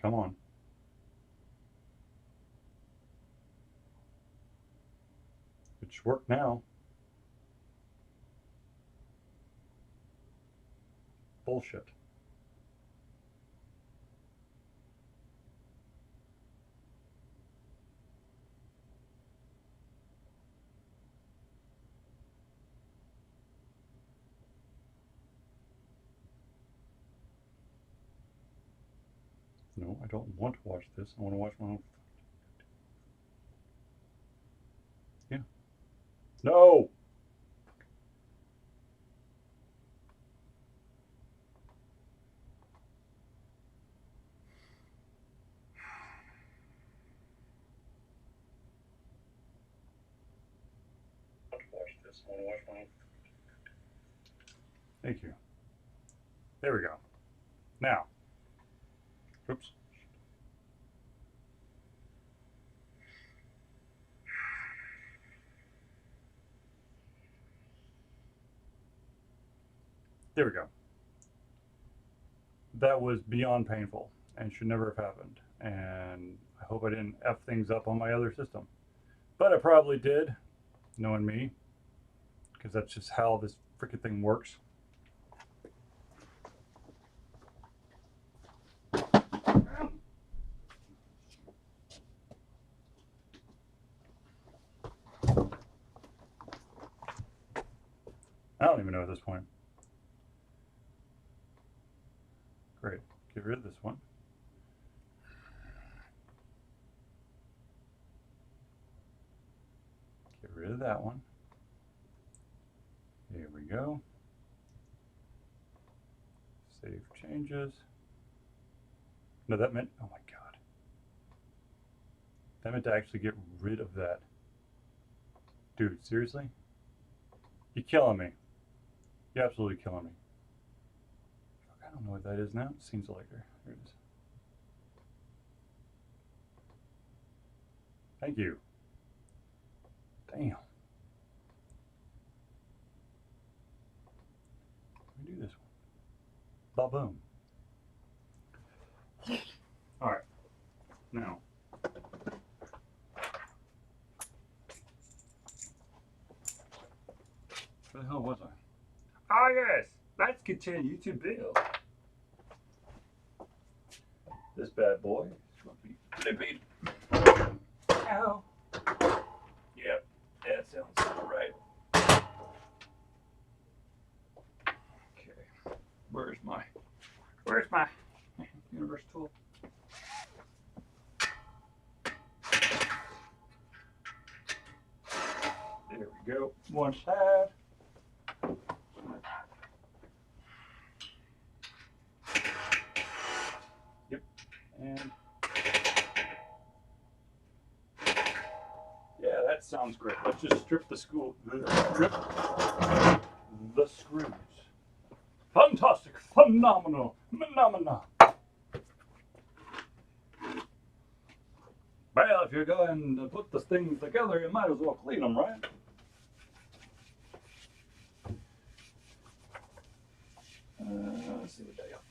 Come on. It should work now. Bullshit. No, I don't want to watch this. I want to watch my own. Yeah. No! Watch this. I want to watch my own. Thank you. There we go. Now. Oops. There we go. That was beyond painful and should never have happened. And I hope I didn't F things up on my other system. But I probably did, knowing me, because that's just how this freaking thing works. I don't even know at this point. Great. Get rid of this one. Get rid of that one. Here we go. Save changes. No, that meant, oh my God. That meant to actually get rid of that. Dude, seriously? You're killing me. You're absolutely killing me. I don't know what that is now. It seems like there. There it is. Thank you. Damn. Let me do this one. Ba-boom. All right. Now. Where the hell was I? Ah, yes. Let's continue to build. This bad boy is going to be flippy. Ow. Yep, that sounds about right. Okay, where's my universe tool? There we go. One side. Yep, and yeah, that sounds great. Let's just strip the screws. Fantastic, phenomenal, phenomena. Well, if you're going to put the things together, you might as well clean them, right? Let's see what they got.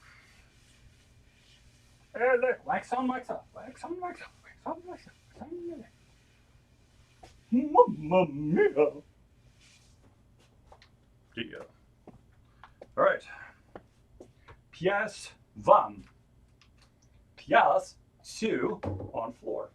Hey, look, wax on, wax off, wax on, wax off, wax on, wax off, wax on. Mamma mia. Yeah. All right. Pièce 1. Pièce 2 on floor.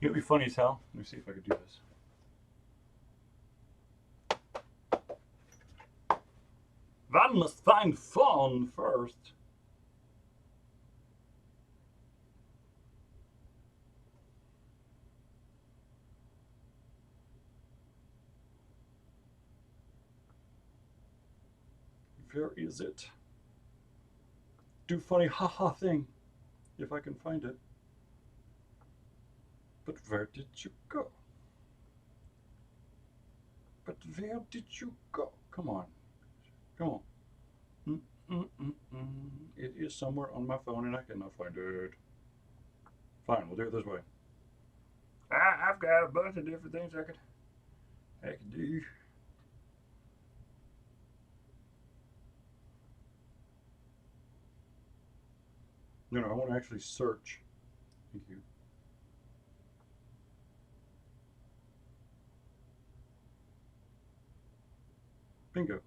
It would be funny as hell. Let me see if I could do this. One must find fun first. Where is it? Do funny haha thing, if I can find it. But where did you go? where did you go? Come on. Come on. It is somewhere on my phone and I cannot find it. Fine, we'll do it this way. I've got a bunch of different things I can do. No, I want to actually search. Thank you. Bingo.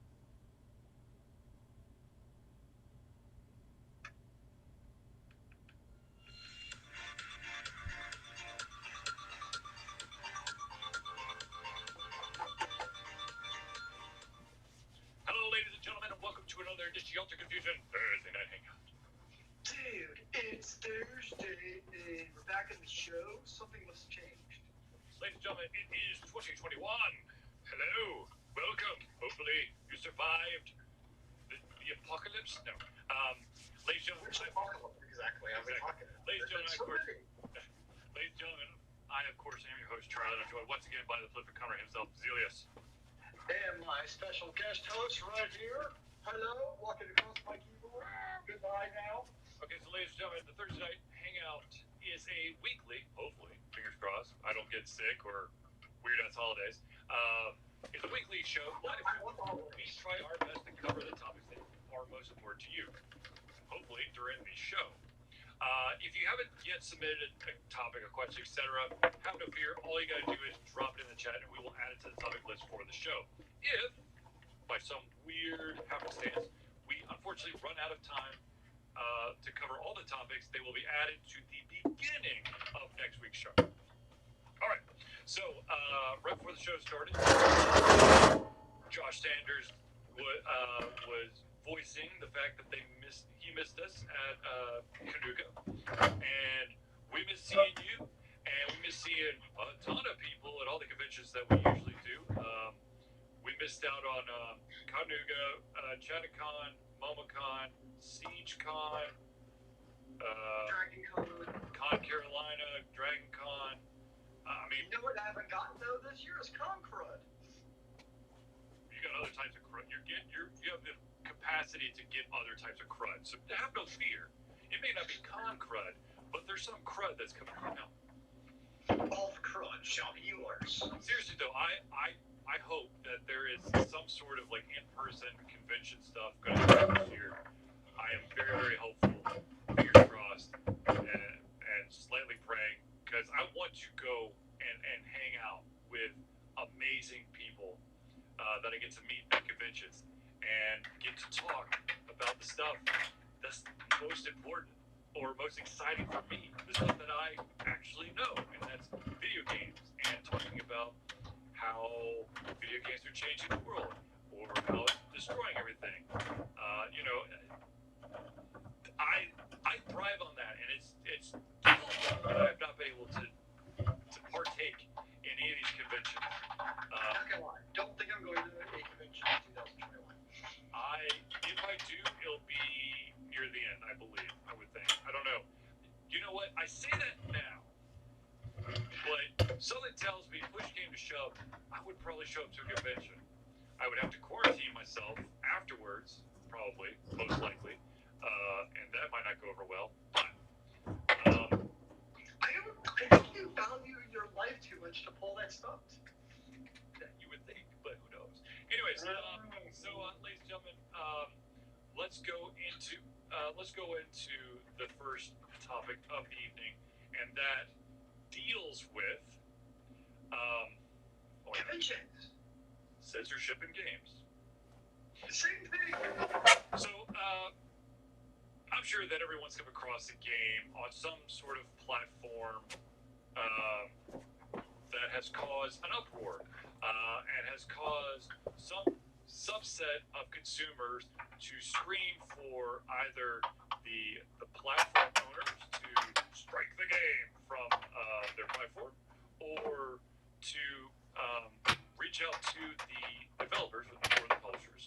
Hello, ladies and gentlemen, and welcome to another edition of Ultra Confusion Thursday Night Hangout. Dude, it's Thursday, and we're back in the show. Something must have changed. Ladies and gentlemen, it is 2021. Hello, welcome. Hopefully, you survived the apocalypse. No. Ladies and Which gentlemen, apocalypse exactly are we talking about? Ladies and There's gentlemen, so many. ladies and gentlemen, I of course am your host Charlie, and I'm joined once again by the flippant comer himself, Zelius. And my special guest host right here. Hello, walking across my keyboard. Goodbye now. Okay, so ladies and gentlemen, the Thursday Night Hangout is a weekly, hopefully, fingers crossed, I don't get sick or weird ass holidays. It's a weekly show. Live we try our best to cover the topics that are most important to you, hopefully during the show. If you haven't yet submitted a topic, a question, etc., have no fear. All you gotta do is drop it in the chat, and we will add it to the topic list for the show. If, by some weird happenstance, we unfortunately run out of time to cover all the topics, they will be added to the beginning of next week's show. All right. So, right before the show started, Josh Sanders was voicing the fact that he missed us at Canuga, and we miss seeing you, and we miss seeing a ton of people at all the conventions that we usually do. We missed out on Canuga, Chattacon, MomoCon, SiegeCon, Dragon Con. Con Carolina, Dragon Con. I mean, You know what I haven't gotten though this year is Con Crud. you got other types of crud. You have the capacity to get other types of crud. So have no fear. It may not be con crud, but there's some crud that's coming out. All the crud shall be yours. Seriously though, I hope that there is some sort of like in-person convention stuff going on this year. I am very, very hopeful, fingers crossed, and slightly praying, because I want to go and hang out with amazing people that I get to meet at conventions and get to talk about the stuff that's most important or most exciting for me, the stuff that I actually know, and that's video games, and talking about how video games are changing the world or how it's destroying everything. I thrive on that, and it's difficult that I have not been able to partake in any of these conventions. Not gonna lie, don't think I'm going to a convention in 2021. If I do, it'll be near the end, I believe. I would think. I don't know. You know what? I say that now, but something tells me, push came to shove, I would probably show up to a convention. I would have to quarantine myself afterwards, probably, most likely, and that might not go over well. But I think you value your life too much to pull that stunt. you would think, but who knows? Anyways, ladies and gentlemen, let's go into the first topic of the evening, and that deals with Conventions. censorship in games. Same thing. So, I'm sure that everyone's come across a game on some sort of platform that has caused an uproar and has caused some subset of consumers to scream for either the platform owners to strike the game from their platform, or to reach out to the developers or the publishers.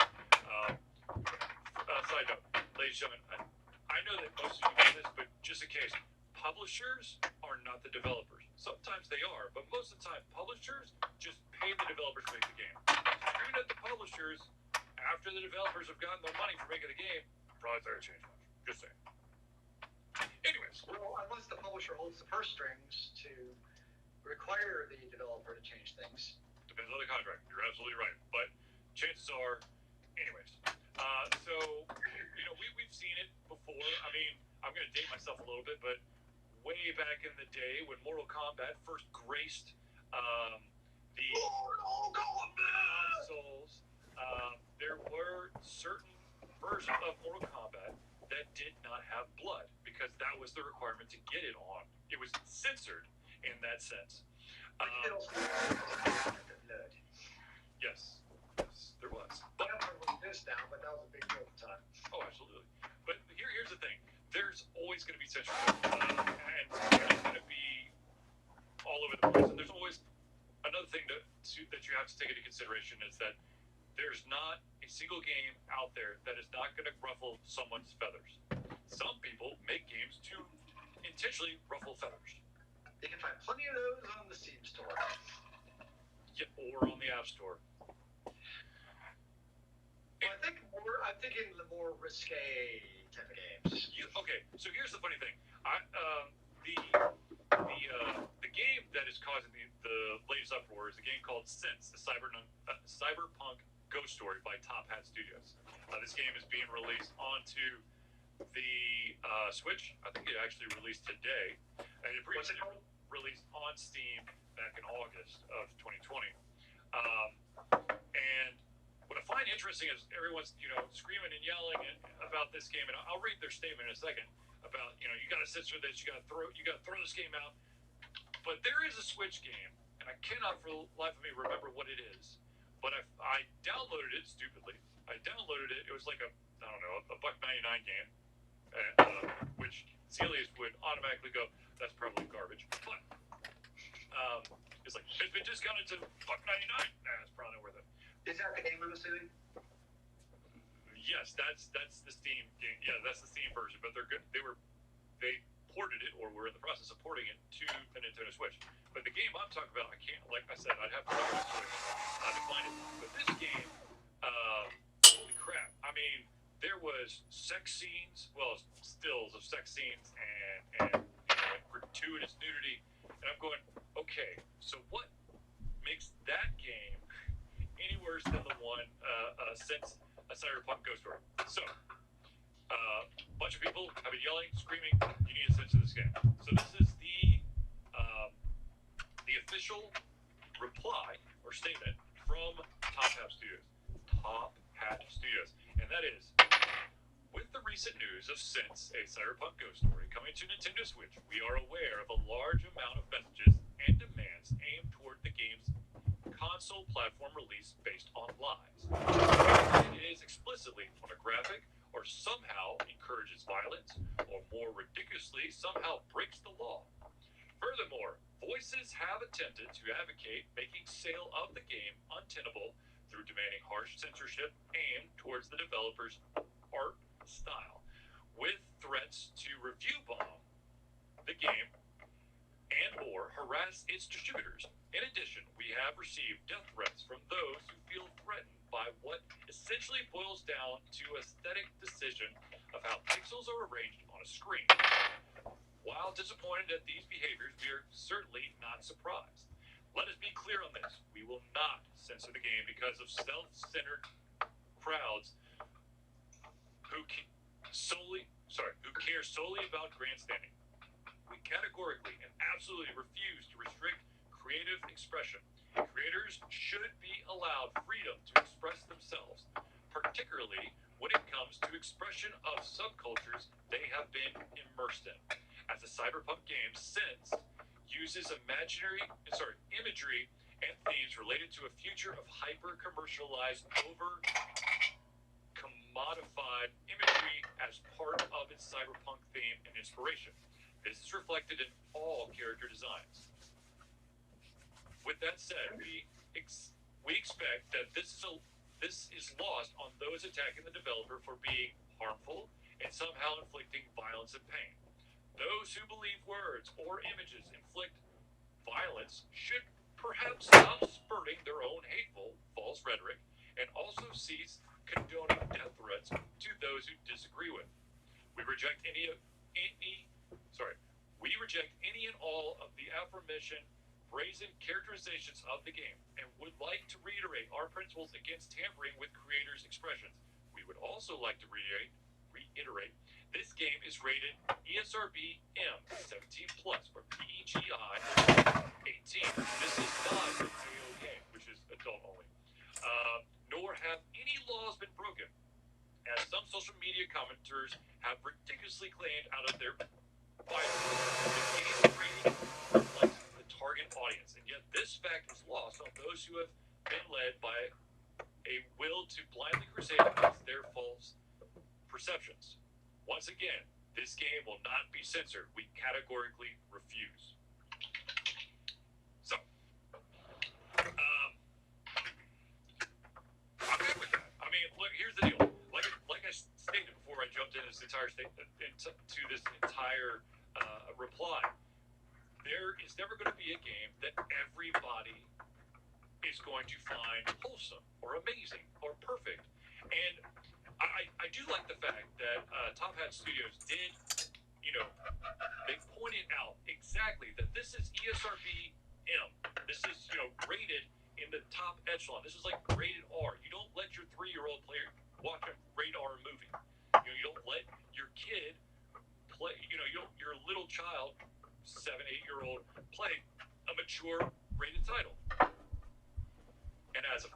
Side note, ladies and gentlemen, I know that most of you know this, but just in case, publishers are not the developers. Sometimes they are, but most of the time, publishers just pay the developers to make the game. publishers, after the developers have gotten their money for making the game, probably start to change much. Just saying. Anyways. Well, unless the publisher holds the purse strings to require the developer to change things. Depends on the contract. You're absolutely right. But chances are, anyways. So, we've seen it before. I mean, I'm going to date myself a little bit, but way back in the day when Mortal Kombat first graced the consoles, there were certain versions of Mortal Kombat that did not have blood because that was the requirement to get it on. It was censored in that sense. Yes, there was. I don't remember what it is now, but that was a big deal at the time. Oh, absolutely. But here's the thing. There's always going to be censorship, and it's going to be all over the place. And there's always another thing that you have to take into consideration is that there's not a single game out there that is not going to ruffle someone's feathers. Some people make games to intentionally ruffle feathers. You can find plenty of those on the Steam store. Yeah, or on the App Store. Well, I'm thinking the more risque type of games. Okay, so here's the funny thing. The game that is causing the latest uproar is a game called Sense, the Cyberpunk Ghost Story by Top Hat Studios. This game is being released onto the Switch. I think it actually released today. And it previously released on Steam back in August of 2020. And what I find interesting is everyone's, screaming and yelling about this game, and I'll read their statement in a second about, you got to censor this, you got to throw this game out. But there is a Switch game, and I cannot for the life of me remember what it is. But I downloaded it stupidly. I downloaded it. It was like a $1.99 game, which Celius would automatically go, that's probably garbage. But it's like, it's been discounted to $1.99. Nah, it's probably not worth it. Is that the game I'm assuming? Yes, that's the Steam game. Yeah, that's the Steam version. But they're good. They ported it, or were in the process of porting it to the Nintendo Switch. But the game I'm talking about, I can't. Like I said, I'd have to go to the Switch to find it. But this game, holy crap! I mean, there was sex scenes, stills of sex scenes, and gratuitous nudity. And I'm going, okay, so what makes that game any worse than the one since a Cyberpunk Ghost Story? So, a bunch of people have been yelling, screaming, you need to censor this game. So this is the official reply or statement from Top Hat Studios. Top Hat Studios. And that is, with the recent news of Since, a Cyberpunk Ghost Story coming to Nintendo Switch, we are aware of a large amount of messages and demands aimed toward the game's console platform release based on lies. It is explicitly pornographic, or somehow encourages violence, or more ridiculously, somehow breaks the law. Furthermore, voices have attempted to advocate making sale of the game untenable through demanding harsh censorship aimed towards the developer's art style, with threats to review bomb the game and or harass its distributors. In addition, we have received death threats from those who feel threatened by what essentially boils down to aesthetic decision of how pixels are arranged on a screen. While disappointed at these behaviors, we are certainly not surprised. Let us be clear on this. We will not censor the game because of self-centered crowds who care solely about grandstanding. We categorically and absolutely refuse to restrict creative expression. Creators should be allowed freedom to express themselves, particularly when it comes to expression of subcultures they have been immersed in. As a cyberpunk game, Sense uses imagery and themes related to a future of hyper-commercialized, over-commodified imagery as part of its cyberpunk theme and inspiration. This is reflected in all character designs. With that said, we expect that this is lost on those attacking the developer for being harmful and somehow inflicting violence and pain. Those who believe words or images inflict violence should perhaps stop spurting their own hateful, false rhetoric and also cease condoning death threats to those who disagree with. We reject any and all of the aforementioned brazen characterizations of the game and would like to reiterate our principles against tampering with creators' expressions. We would also like to reiterate this game is rated ESRB M 17 plus or PEGI 18. This is not an AO game, which is adult only. Nor have any laws been broken, as some social media commenters have ridiculously claimed out of their bias. The game's rating reflects the target audience, and yet this fact is lost on those who have been led by a will to blindly crusade against their false perceptions. Once again, this game will not be censored. We categorically refuse. So, I'm good with that. I mean, look, here's the deal. Like I stated before I jumped into this entire reply, there is never going to be a game that everybody is going to find wholesome or amazing or perfect. And I do like the fact that Top Hat Studios did, they pointed out exactly that this is ESRB M. This is, rated in the top echelon. This is like rated R. You don't let your 3-year-old player watch a rated R movie. You don't let your kid play, your little child, 7, 8-year-old, play a mature rated title. And as a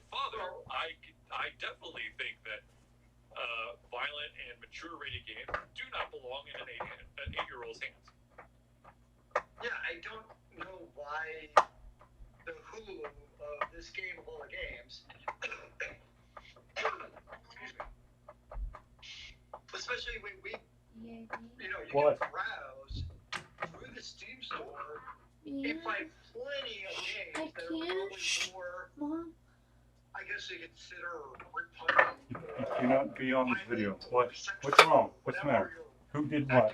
father, I definitely think that violent and mature rated games do not belong in an 8-year-old's hands. Yeah, I don't know why the Hulu of this game of all the games, excuse me, especially when you What? can browse through the Steam store and find plenty of games that are probably more, I guess you consider repugnant. Do not be on this video. What's wrong? What's the matter? Who did what?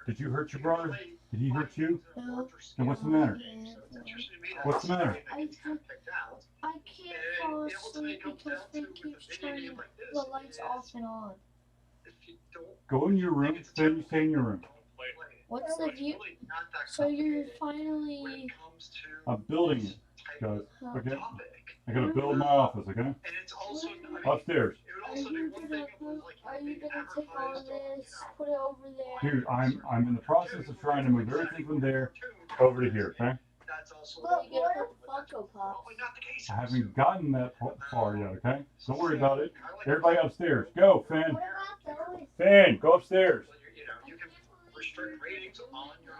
Did you hurt your brother? Did he hurt you? No. Then what's the matter? What's the matter? I can't fall asleep because Vic keeps turning the lights off and on. Go in your room. Then you stay in your room. What's the view? So you're finally... I'm building it, guys. Okay? I gotta build my office, okay? Upstairs. Are you gonna take all of this, put it over there? Dude, I'm in the process of trying to move everything from there over to here, okay? But you gonna put Funko Pops? I haven't gotten that far yet, okay? Don't worry about it. Everybody upstairs. Go, Finn. What about those? Finn, go upstairs. You can restrict ratings on your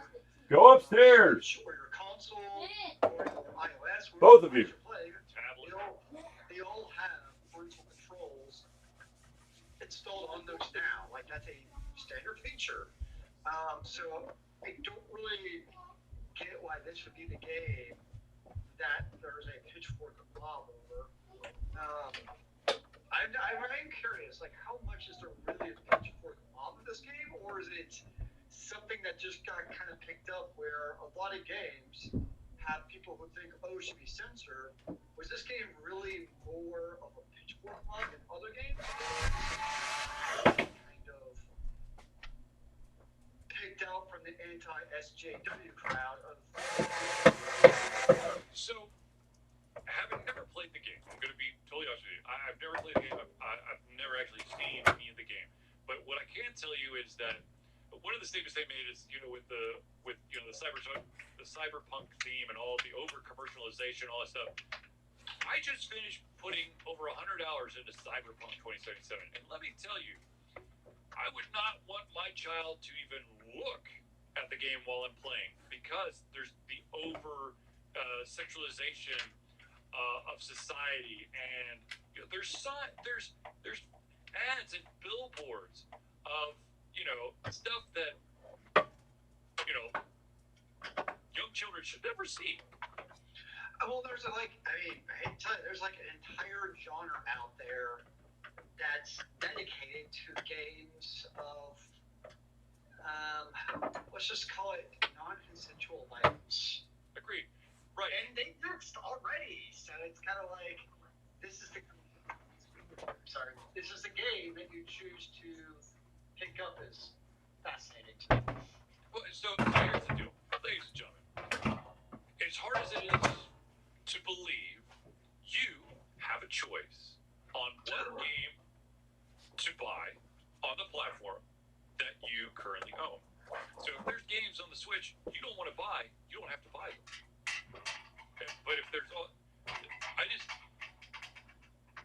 Go upstairs. or your console or your iOS. Both of you. They all have parental controls installed on those now. Like that's a standard feature. So I don't really get why this would be the game that there's a pitchfork of mob over. I'm curious, like how much is there really a pitchfork mob in this game, or is it something that just got kind of picked up where a lot of games have people who think, oh, it should be censored? Was this game really more of a pitchfork mob than other games? Kind of picked out from the anti-SJW crowd of. So, having never played the game, I'm going to be totally honest with you. I've never played the game. I've never actually seen any of the game. But what I can tell you is that one of the statements they made is, with the cyberpunk theme and all the over commercialization, all that stuff. I just finished putting over 100 hours into Cyberpunk 2077, and let me tell you, I would not want my child to even look at the game while I'm playing because there's the over sexualization of society, and there's ads and billboards of stuff that young children should never see. Well, there's I hate to tell you, there's like an entire genre out there that's dedicated to games of let's just call it non-consensual violence. Agreed. Right. And they mixed already, so it's kind of like this is the This is a game that you choose to pick up as fascinating to me. Well, so here's the deal, ladies and gentlemen. As hard as it is to believe, you have a choice on what game to buy on the platform that you currently own. So if there's games on the Switch you don't want to buy, you don't have to buy them. But if there's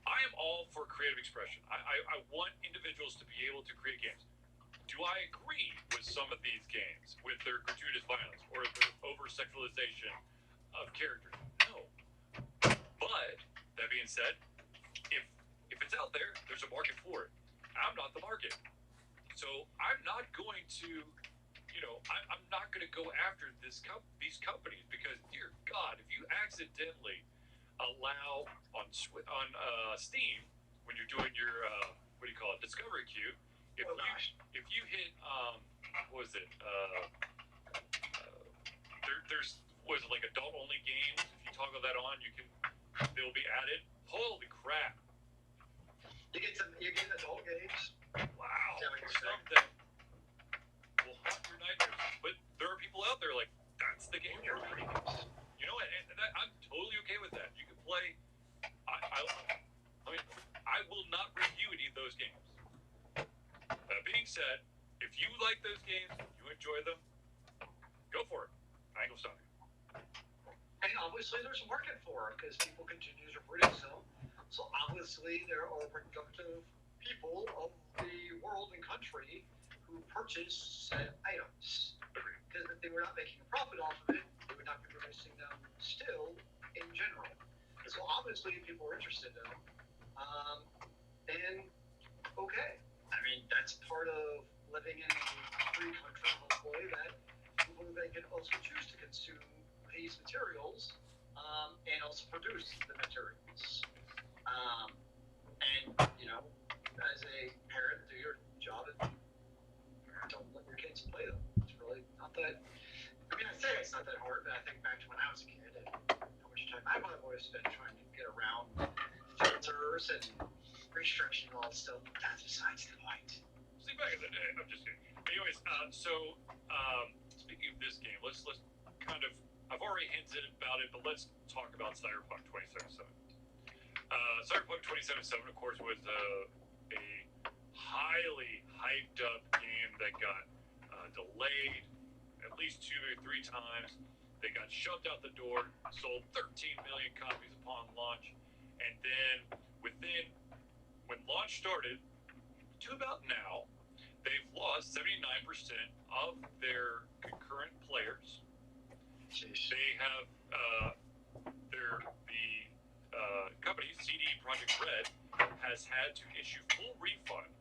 I am all for creative expression. I want individuals to be able to create games. Do I agree with some of these games, with their gratuitous violence or their over-sexualization of characters? No. But, that being said, if it's out there, there's a market for it. I'm not the market. So I'm not going to, I'm not going to go after these companies because, dear God, if you accidentally allow on Steam, when you're doing your, what do you call it, discovery queue, if you hit what was it there's was it like adult only games, if you toggle that on they'll be added. Holy crap, you get adult games. Wow, stuff that will haunt your nightmares. But there are people out there like that's the game you're playing. And I'm totally okay with that. You can play. I will not review any of those games. That being said, if you like those games, you enjoy them, go for it. I ain't gonna stop you. And obviously there's a market for them because people continue to produce them. So obviously there are productive people of the world and country who purchase said items. Because if they were not making a profit off of it, they would not be producing them still in general. And so obviously people are interested in them. And okay. I mean, that's part of living in a free country, hopefully, that people they can also choose to consume these materials and also produce the materials. And, as a parent, do your job and don't let your kids play them. It's really not that. I mean, I say it's not that hard, but I think back to when I was a kid and how much time I've always spent trying to get around filters and restriction and all that stuff. That's besides the point. See, back in the day, I'm just kidding. Anyways, speaking of this game, let's kind of, I've already hinted about it, but let's talk about Cyberpunk 2077. Cyberpunk 2077, of course, was a highly hyped up game that got delayed at least 2 or 3 times. They got shoved out the door, sold 13 million copies upon launch, and then when launch started to about now, they've lost 79% of their concurrent players. Jeez. They have the company CD Projekt Red has had to issue full refunds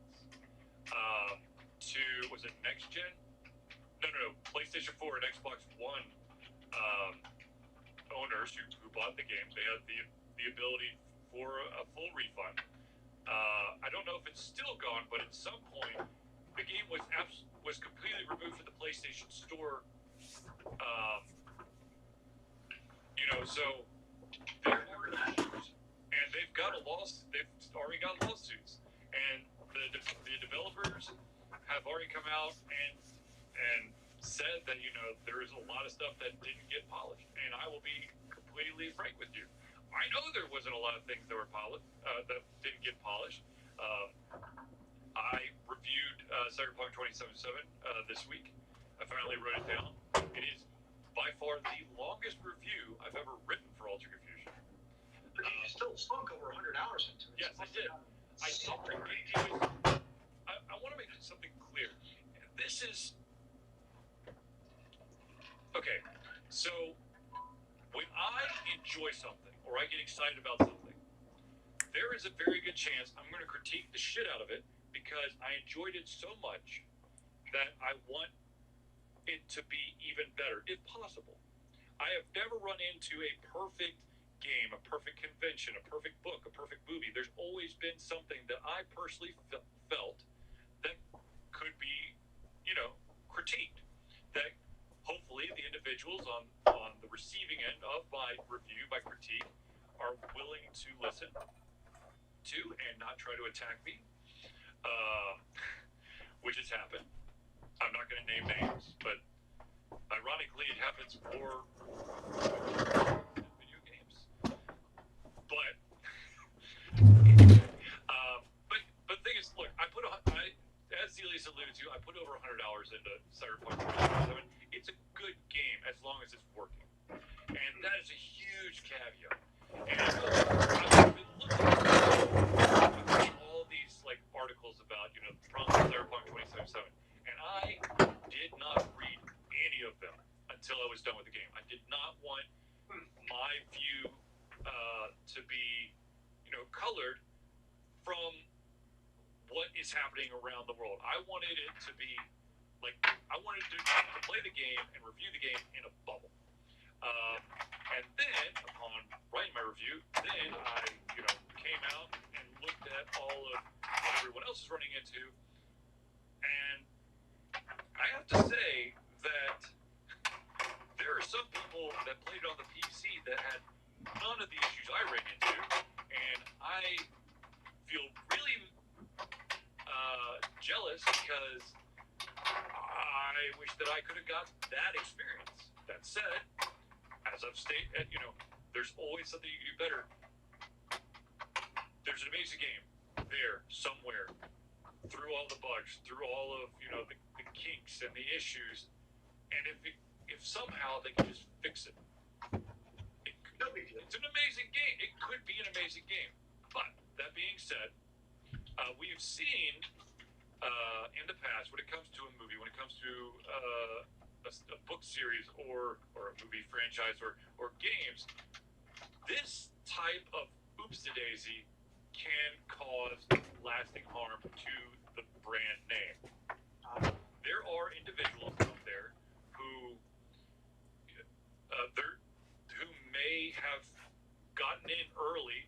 to, was it next gen? No, PlayStation 4 and Xbox One owners who bought the game. They had the ability for a full refund. I don't know if it's still gone, but at some point the game was completely removed from the PlayStation Store. So there are issues, and they've already got lawsuits, and the developers have already come out and said that there is a lot of stuff that didn't get polished, and I will be completely frank with you. I know there wasn't a lot of things that were that didn't get polished. I reviewed Cyberpunk 2077 this week. I finally wrote it down. It is by far the longest review I've ever written for Ultra Confusion. But you still sunk over 100 hours into it. Yes, I did. I want to make something clear. This is okay. So when I enjoy something or I get excited about something, there is a very good chance I'm going to critique the shit out of it because I enjoyed it so much that I want it to be even better, if possible. I have never run into a perfect game, a perfect convention, a perfect book, a perfect movie. There's always been something that I personally felt that could be, critiqued. That hopefully the individuals on the receiving end of my review, my critique, are willing to listen to and not try to attack me, which has happened. I'm not going to name names, but ironically, it happens more in video games. But but the thing is, look, as Zelius alluded to, I put over $100 into Cyberpunk 2077. It's a good game as long as it's working, and that is a huge caveat. And I've been looking at all these like articles about the problems with Cyberpunk 2077, and I did not read any of them until I was done with the game. I did not want my view to be colored from what is happening around the world. I wanted it to be like I wanted to play the game and review the game in a bubble. And then upon writing my review, then I came out and looked at all of what everyone else is running into, and I have to say that there are some people that played it on the PC that had none of the issues I ran into, and I feel really jealous because I wish that I could have got that experience. That said, as I've stated, there's always something you can do better. There's an amazing game there somewhere, through all the bugs, through all of the kinks and the issues, and if somehow they can just fix it, it's an amazing game. It could be an amazing game. But that being said, we've seen in the past, when it comes to a movie, when it comes to a book series or a movie franchise or games, this type of oopsie-daisy can cause lasting harm to the brand name. There are individuals out there who may have gotten in early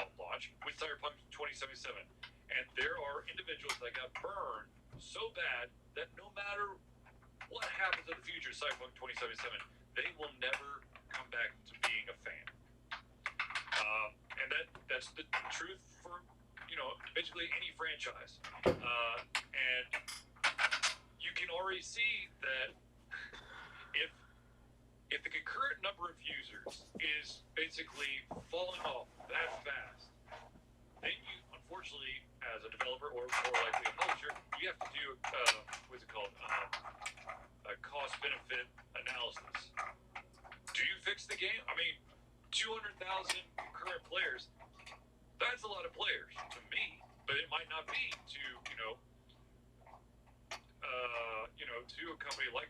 on launch with Cyberpunk 2077, and there are individuals that got burned so bad that no matter what happens in the future of Cyberpunk 2077, they will never come back to being a fan. And that's the truth for basically any franchise. And you can already see that if the concurrent number of users is basically falling off that fast, then you, unfortunately, as a developer or more likely a publisher, you have to do what's it called, a cost-benefit analysis. Do you fix the game? I mean, 200,000 concurrent players, that's a lot of players to me, but it might not be to to a company like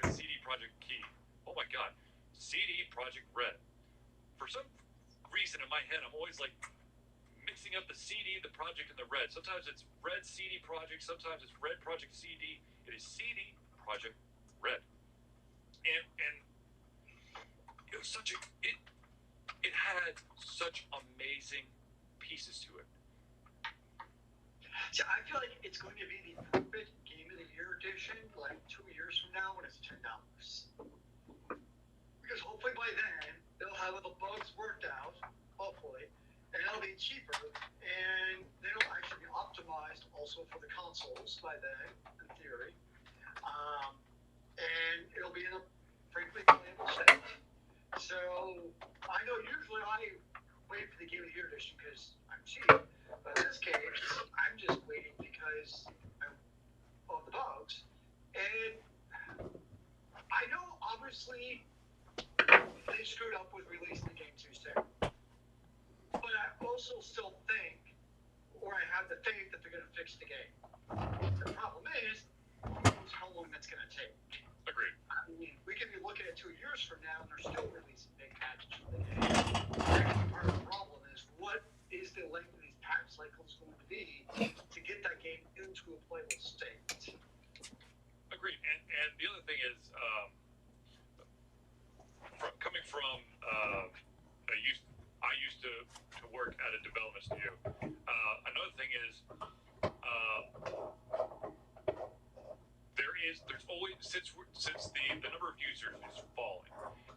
CD Projekt Key. Oh my God, CD Projekt Red. For some reason in my head, I'm always like mixing up the CD, the project, and the Red. Sometimes it's Red CD Projekt, sometimes it's Red Project CD. It is CD Projekt Red, and it was it had such amazing pieces to it. So I feel like it's going to be the perfect Game of the Year edition, like 2 years from now when it's $10. Because hopefully by then they'll have all the bugs worked out, hopefully, and it'll be cheaper, and then it'll actually be optimized also for the consoles by then, in theory, and it'll be in a frankly playable state. So I know usually I wait for the Game of the Year edition because I'm cheap. But in this case, I'm just waiting because of the bugs. And I know, obviously, they screwed up with releasing the game too soon. But I also still think, or I have the faith that they're going to fix the game. The problem is, how long that's going to take. Agreed. I mean, we could be looking at 2 years from now and they're still releasing big patches for the game. Part of the problem is, what is the length of these patch cycles going to be to get that game into a playable state? Agreed. And the other thing is, coming from I used to work at a development studio. Another thing is, there's always since the number of users is falling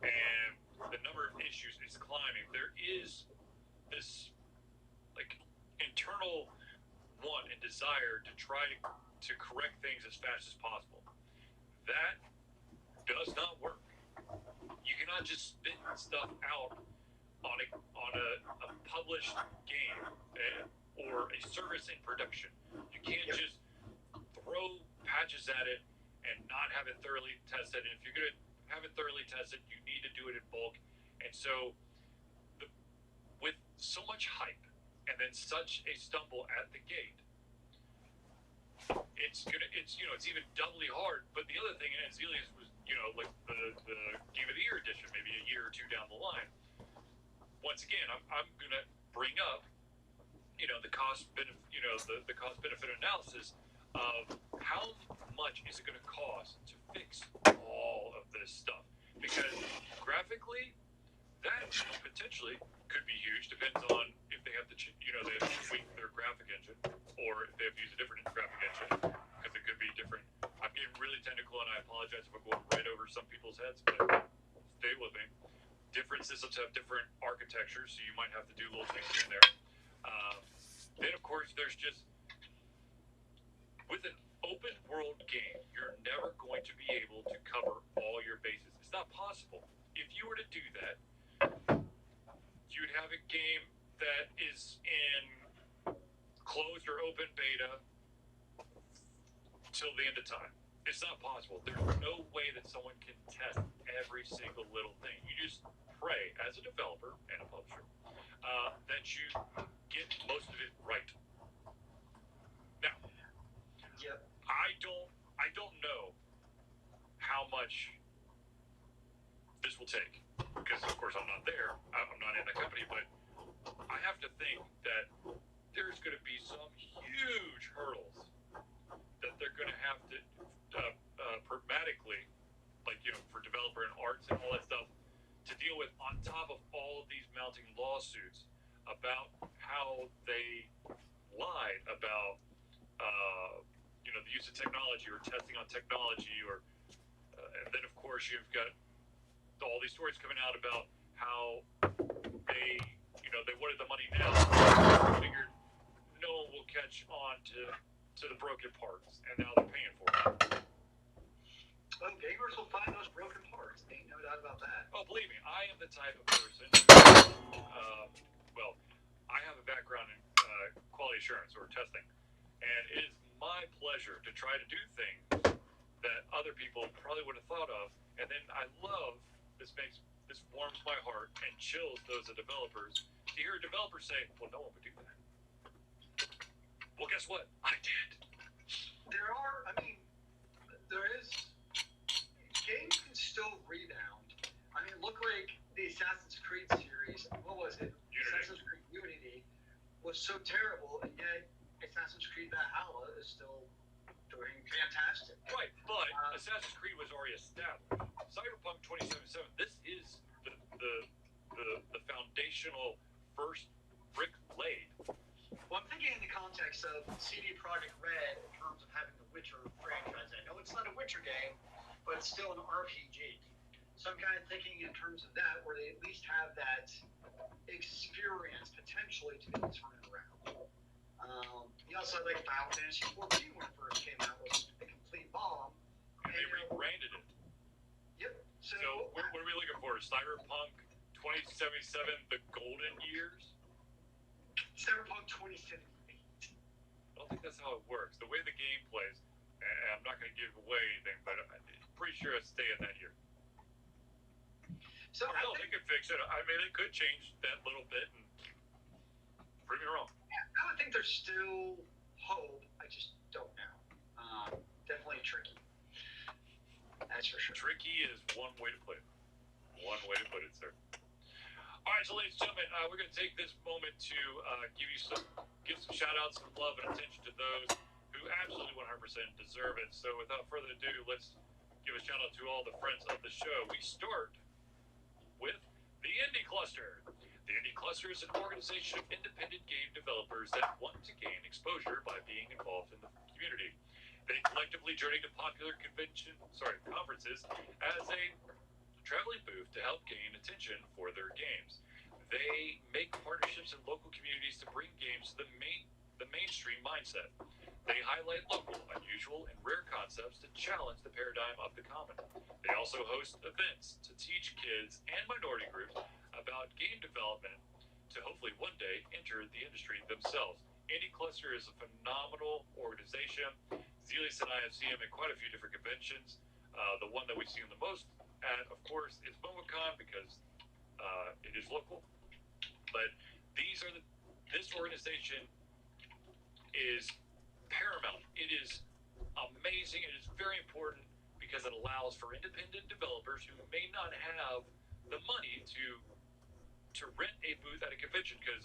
and the number of issues is climbing, there is this desire to try to correct things as fast as possible. That does not work. You cannot just spit stuff out on a published game or a service in production. You can't just throw patches at it and not have it thoroughly tested. And if you're going to have it thoroughly tested, you need to do it in bulk. And so, with so much hype and then such a stumble at the gate, it's even doubly hard. But the other thing, and Zelius was, like the Game of the Year edition, maybe a year or two down the line. Once again, I'm gonna bring up, the cost benefit, the cost benefit analysis of how much is it gonna cost to fix all of this stuff, because graphically, that potentially could be huge. Depends on if they have to, they have to tweak their graphic engine, or if they have to use a different graphic engine, because it could be different. I'm getting really technical, and I apologize if I'm going right over some people's heads, but stay with me. Different systems have different architectures, so you might have to do little things in there. Then, of course, there's just, with an open world game, you're never going to be able to cover all your bases. It's not possible. If you were to do that, you'd have a game that is in closed or open beta till the end of time. It's not possible. There's no way that someone can test every single little thing. You just pray, as a developer and a publisher, that you get most of it right. Now, I don't know how much this will take, because of course I'm not there. I'm not in the company, but I have to think that there's going to be some huge hurdles that they're going to have to pragmatically, like, for developer and arts and all that stuff, to deal with, on top of all of these mounting lawsuits about how they lied about the use of technology or testing on technology, or and then of course you've got all these stories coming out about how they wanted the money now. They figured no one will catch on to the broken parts, and now they're paying for it. Well, gamers will find those broken parts. Ain't no doubt about that. Oh, believe me, I am the type of person. I have a background in quality assurance or testing, and it is my pleasure to try to do things that other people probably would have thought of. And then I love this warms my heart and chills those developers to hear a developer say, "Well, no one would do that." Well, guess what? I did. There is, games can still rebound. Look like the Assassin's Creed series. What was it? Unity. Assassin's Creed Unity was so terrible, and yet Assassin's Creed Valhalla is still doing fantastic. Right, but Assassin's Creed was already established. Cyberpunk 2077. This is the foundational first brick laid. Well, I'm thinking in the context of CD Projekt Red in terms of having the Witcher franchise. I know it's not a Witcher game, but it's still an RPG. So I'm kind of thinking in terms of that, where they at least have that experience potentially to be able to turn it around. You also had like Final Fantasy 14 when it first came out, was a complete bomb. And they rebranded it. Yep. So what are we looking for? Cyberpunk 2077, the golden years? Cyberpunk 2078. I don't think that's how it works. The way the game plays, and I'm not going to give away anything, but I'm pretty sure it's stay in that year. So they could fix it. They could change that little bit and prove me wrong. I would think there's still hope. I just don't know. Definitely tricky. That's for sure. Tricky is one way to put it. One way to put it, sir. All right, so ladies and gentlemen, we're going to take this moment to give some shout outs, some love and attention to those who absolutely 100% deserve it. So without further ado, let's give a shout out to all the friends of the show. We start with the Indie Cluster. The Indie Cluster is an organization of independent game developers that want to gain exposure by being involved in the community. They collectively journey to popular conferences as a traveling booth to help gain attention for their games. They make partnerships in local communities to bring games to the the mainstream mindset. They highlight local, unusual, and rare concepts to challenge the paradigm of the common. They also host events to teach kids and minority groups about game development to hopefully one day enter the industry themselves. Indie Cluster is a phenomenal organization. Zelius and I have seen them at quite a few different conventions. The one that we've seen the most at, of course, is MomoCon because it is local. But this organization is paramount. It is amazing. It is very important because it allows for independent developers who may not have the money to rent a booth at a convention. Because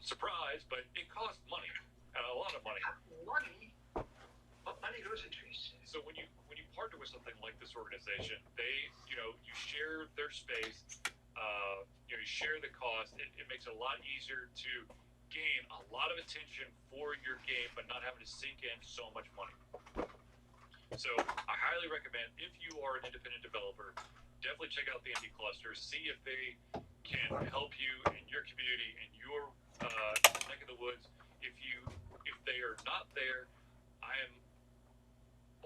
surprise, but it costs money, a lot of money. Money, but money goes into it. So when you partner with something like this organization, they you share their space, you share the cost. It makes it a lot easier to gain a lot of attention for your game, but not having to sink in so much money. So I highly recommend, if you are an independent developer, definitely check out the Indie Cluster. See if they can help you in your community, in your neck of the woods. If they are not there, I am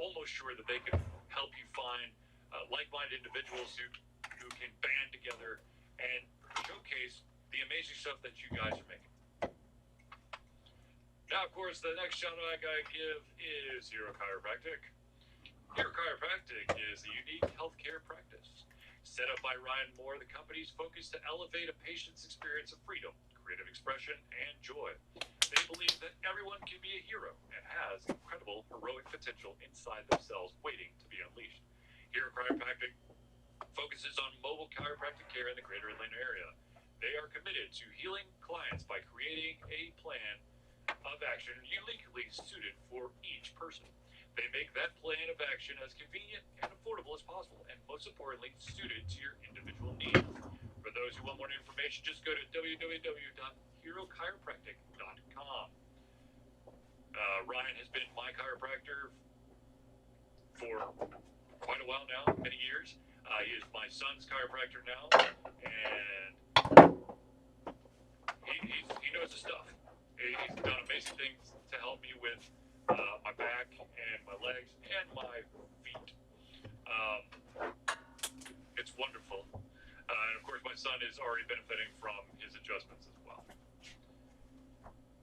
almost sure that they can help you find like-minded individuals who can band together and showcase the amazing stuff that you guys are making. Now, of course, the next shout out I gotta give is Hero Chiropractic. Hero Chiropractic is a unique healthcare practice. Set up by Ryan Moore, the company's focus to elevate a patient's experience of freedom, creative expression, and joy. They believe that everyone can be a hero and has incredible heroic potential inside themselves waiting to be unleashed. Hero Chiropractic focuses on mobile chiropractic care in the greater Atlanta area. They are committed to healing clients by creating a plan of action uniquely suited for each person. They make that plan of action as convenient and affordable as possible, and most importantly, suited to your individual needs. For those who want more information, just go to www.herochiropractic.com. Ryan has been my chiropractor for quite a while now, many years. He is my son's chiropractor now, and he knows his stuff. He's done amazing things to help me with my back and my legs and my feet. It's wonderful. And of course, my son is already benefiting from his adjustments as well.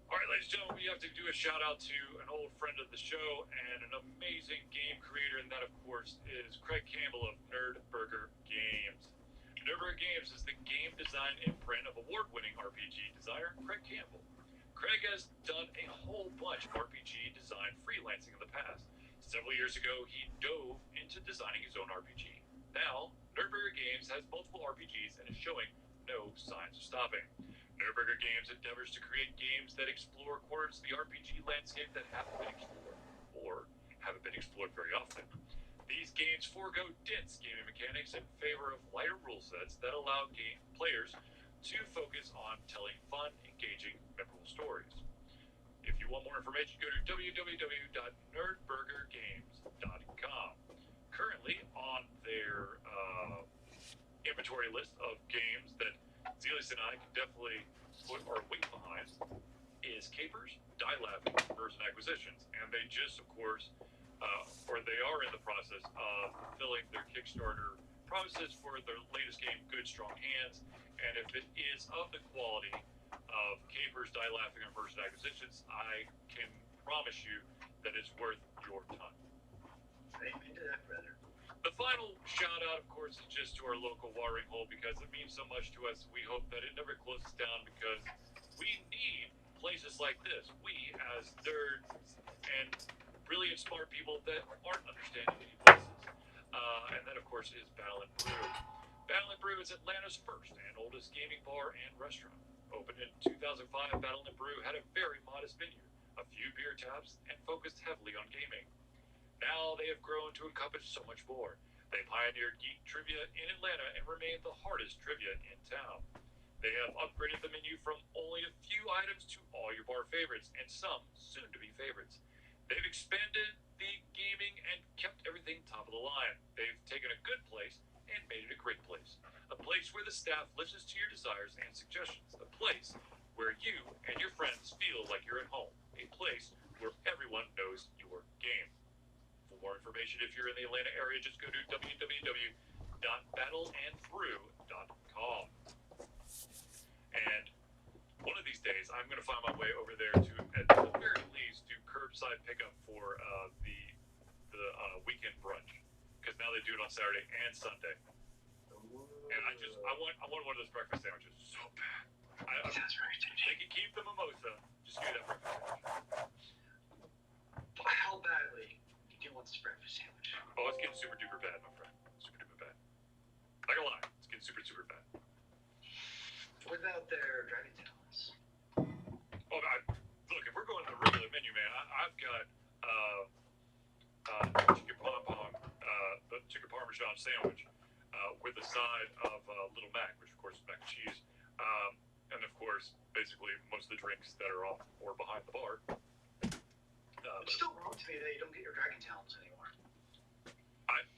All right, ladies and gentlemen, we have to do a shout out to an old friend of the show and an amazing game creator, and that, of course, is Craig Campbell of Nerdburger Games. Nerdburger Games is the game design imprint of award-winning RPG designer Craig Campbell. Craig has done a whole bunch of RPG design freelancing in the past. Several years ago, he dove into designing his own RPG. Now, Nerdburger Games has multiple RPGs and is showing no signs of stopping. Nerdburger Games endeavors to create games that explore corners of the RPG landscape that haven't been explored, or haven't been explored very often. These games forego dense gaming mechanics in favor of lighter rule sets that allow game players to focus on telling fun, engaging, memorable stories. If you want more information, go to www.nerdburgergames.com. Currently, on their inventory list of games that Zelius and I can definitely put our weight behind is Capers, Die Laughing, Mergers and Acquisitions. And they just, of course, or they are in the process of fulfilling their Kickstarter promises for their latest game, Good Strong Hands. And if it is of the quality of Capers, Die Laughing, and Mergers and Acquisitions, I can promise you that it's worth your time. Amen to that, brother. The final shout out, of course, is just to our local watering hole because it means so much to us. We hope that it never closes down because we need places like this. We, as nerds and brilliant, smart people that aren't understanding any places. And that, of course, is Battle and Brew. Battle and Brew is Atlanta's first and oldest gaming bar and restaurant. Opened in 2005, Battle and Brew had a very modest menu, a few beer taps, and focused heavily on gaming. Now they have grown to encompass so much more. They pioneered geek trivia in Atlanta and remain the hardest trivia in town. They have upgraded the menu from only a few items to all your bar favorites and some soon-to-be favorites. They've expanded the gaming and kept everything top of the line. They've taken a good place and made it a great place. A place where the staff listens to your desires and suggestions. A place where you and your friends feel like you're at home. A place where everyone knows your game. For more information, if you're in the Atlanta area, just go to www.battleandthrough.com. And one of these days, I'm going to find my way over there to, at the very least, do curbside pickup for the weekend brunch, because now they do it on Saturday and Sunday. And I want one of those breakfast sandwiches so bad. That's right. They can keep the mimosa. Just give me that breakfast sandwich. How badly do you want this breakfast sandwich? Oh, it's getting super duper bad, my friend. Super duper bad. Not gonna lie, it's getting super super bad. What about their dragon talons? Oh, look, if we're going to the regular menu, man, I've got chicken pom pom, the chicken parmesan sandwich with a side of Little Mac, which of course is mac and cheese, and of course, basically most of the drinks that are off or behind the bar. It's still wrong to me that you don't get your dragon talons anymore.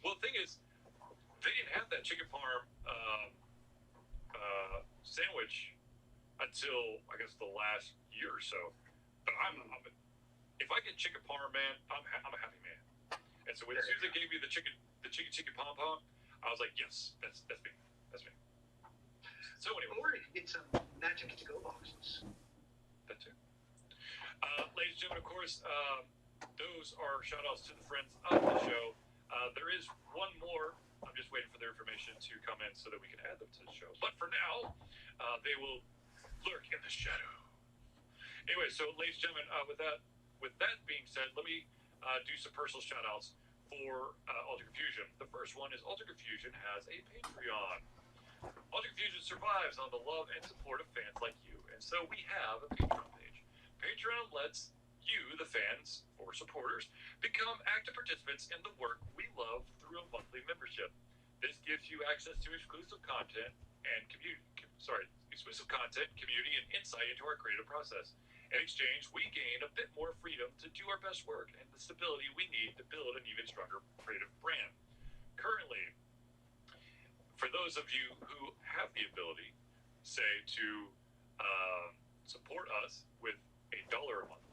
Well, the thing is, they didn't have that chicken parm sandwich until I guess the last year or so. But if I get chicken parm, man, I'm a happy man. And so as soon as they gave me the chicken pom pom, I was like, yes, that's me. That's me. So anyway, Or you can get some magic to go boxes. That too. Ladies and gentlemen, of course, those are shout outs to the friends of the show. There is one more. I'm just waiting for their information to come in so that we can add them to the show. But for now, they will lurk in the shadow. Anyway, so ladies and gentlemen, with that being said, let me do some personal shout outs for Alter Confusion. The first one is Alter Confusion has a Patreon. Alter Confusion survives on the love and support of fans like you, and so we have a Patreon page. Patreon lets you, the fans or supporters, become active participants in the work we love through a monthly membership. This gives you access to exclusive content and community, and insight into our creative process. In exchange, we gain a bit more freedom to do our best work and the stability we need to build an even stronger creative brand. Currently, for those of you who have the ability, say, to support us with $1 a month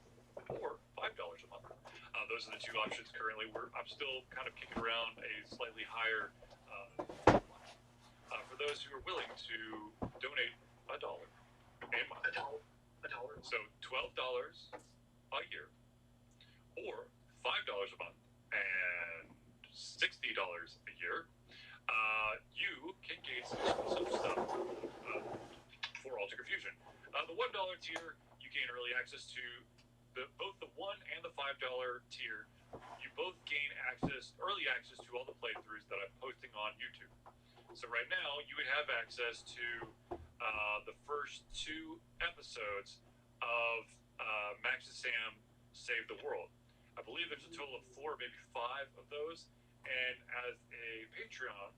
or $5 a month, those are the two options currently. I'm still kind of kicking around a slightly higher for those who are willing to donate $1 a month. $1. So $12 a year, or $5 a month, and $60 a year. You can gain some stuff for Alter Confusion. The $1 tier, you gain early access to both the $1 and the $5 tier. You both gain early access to all the playthroughs that I'm posting on YouTube. So right now, you would have access to the first 2 episodes of Max and Sam Save the World. I believe there's a total of 4, maybe 5 of those. And as a patron of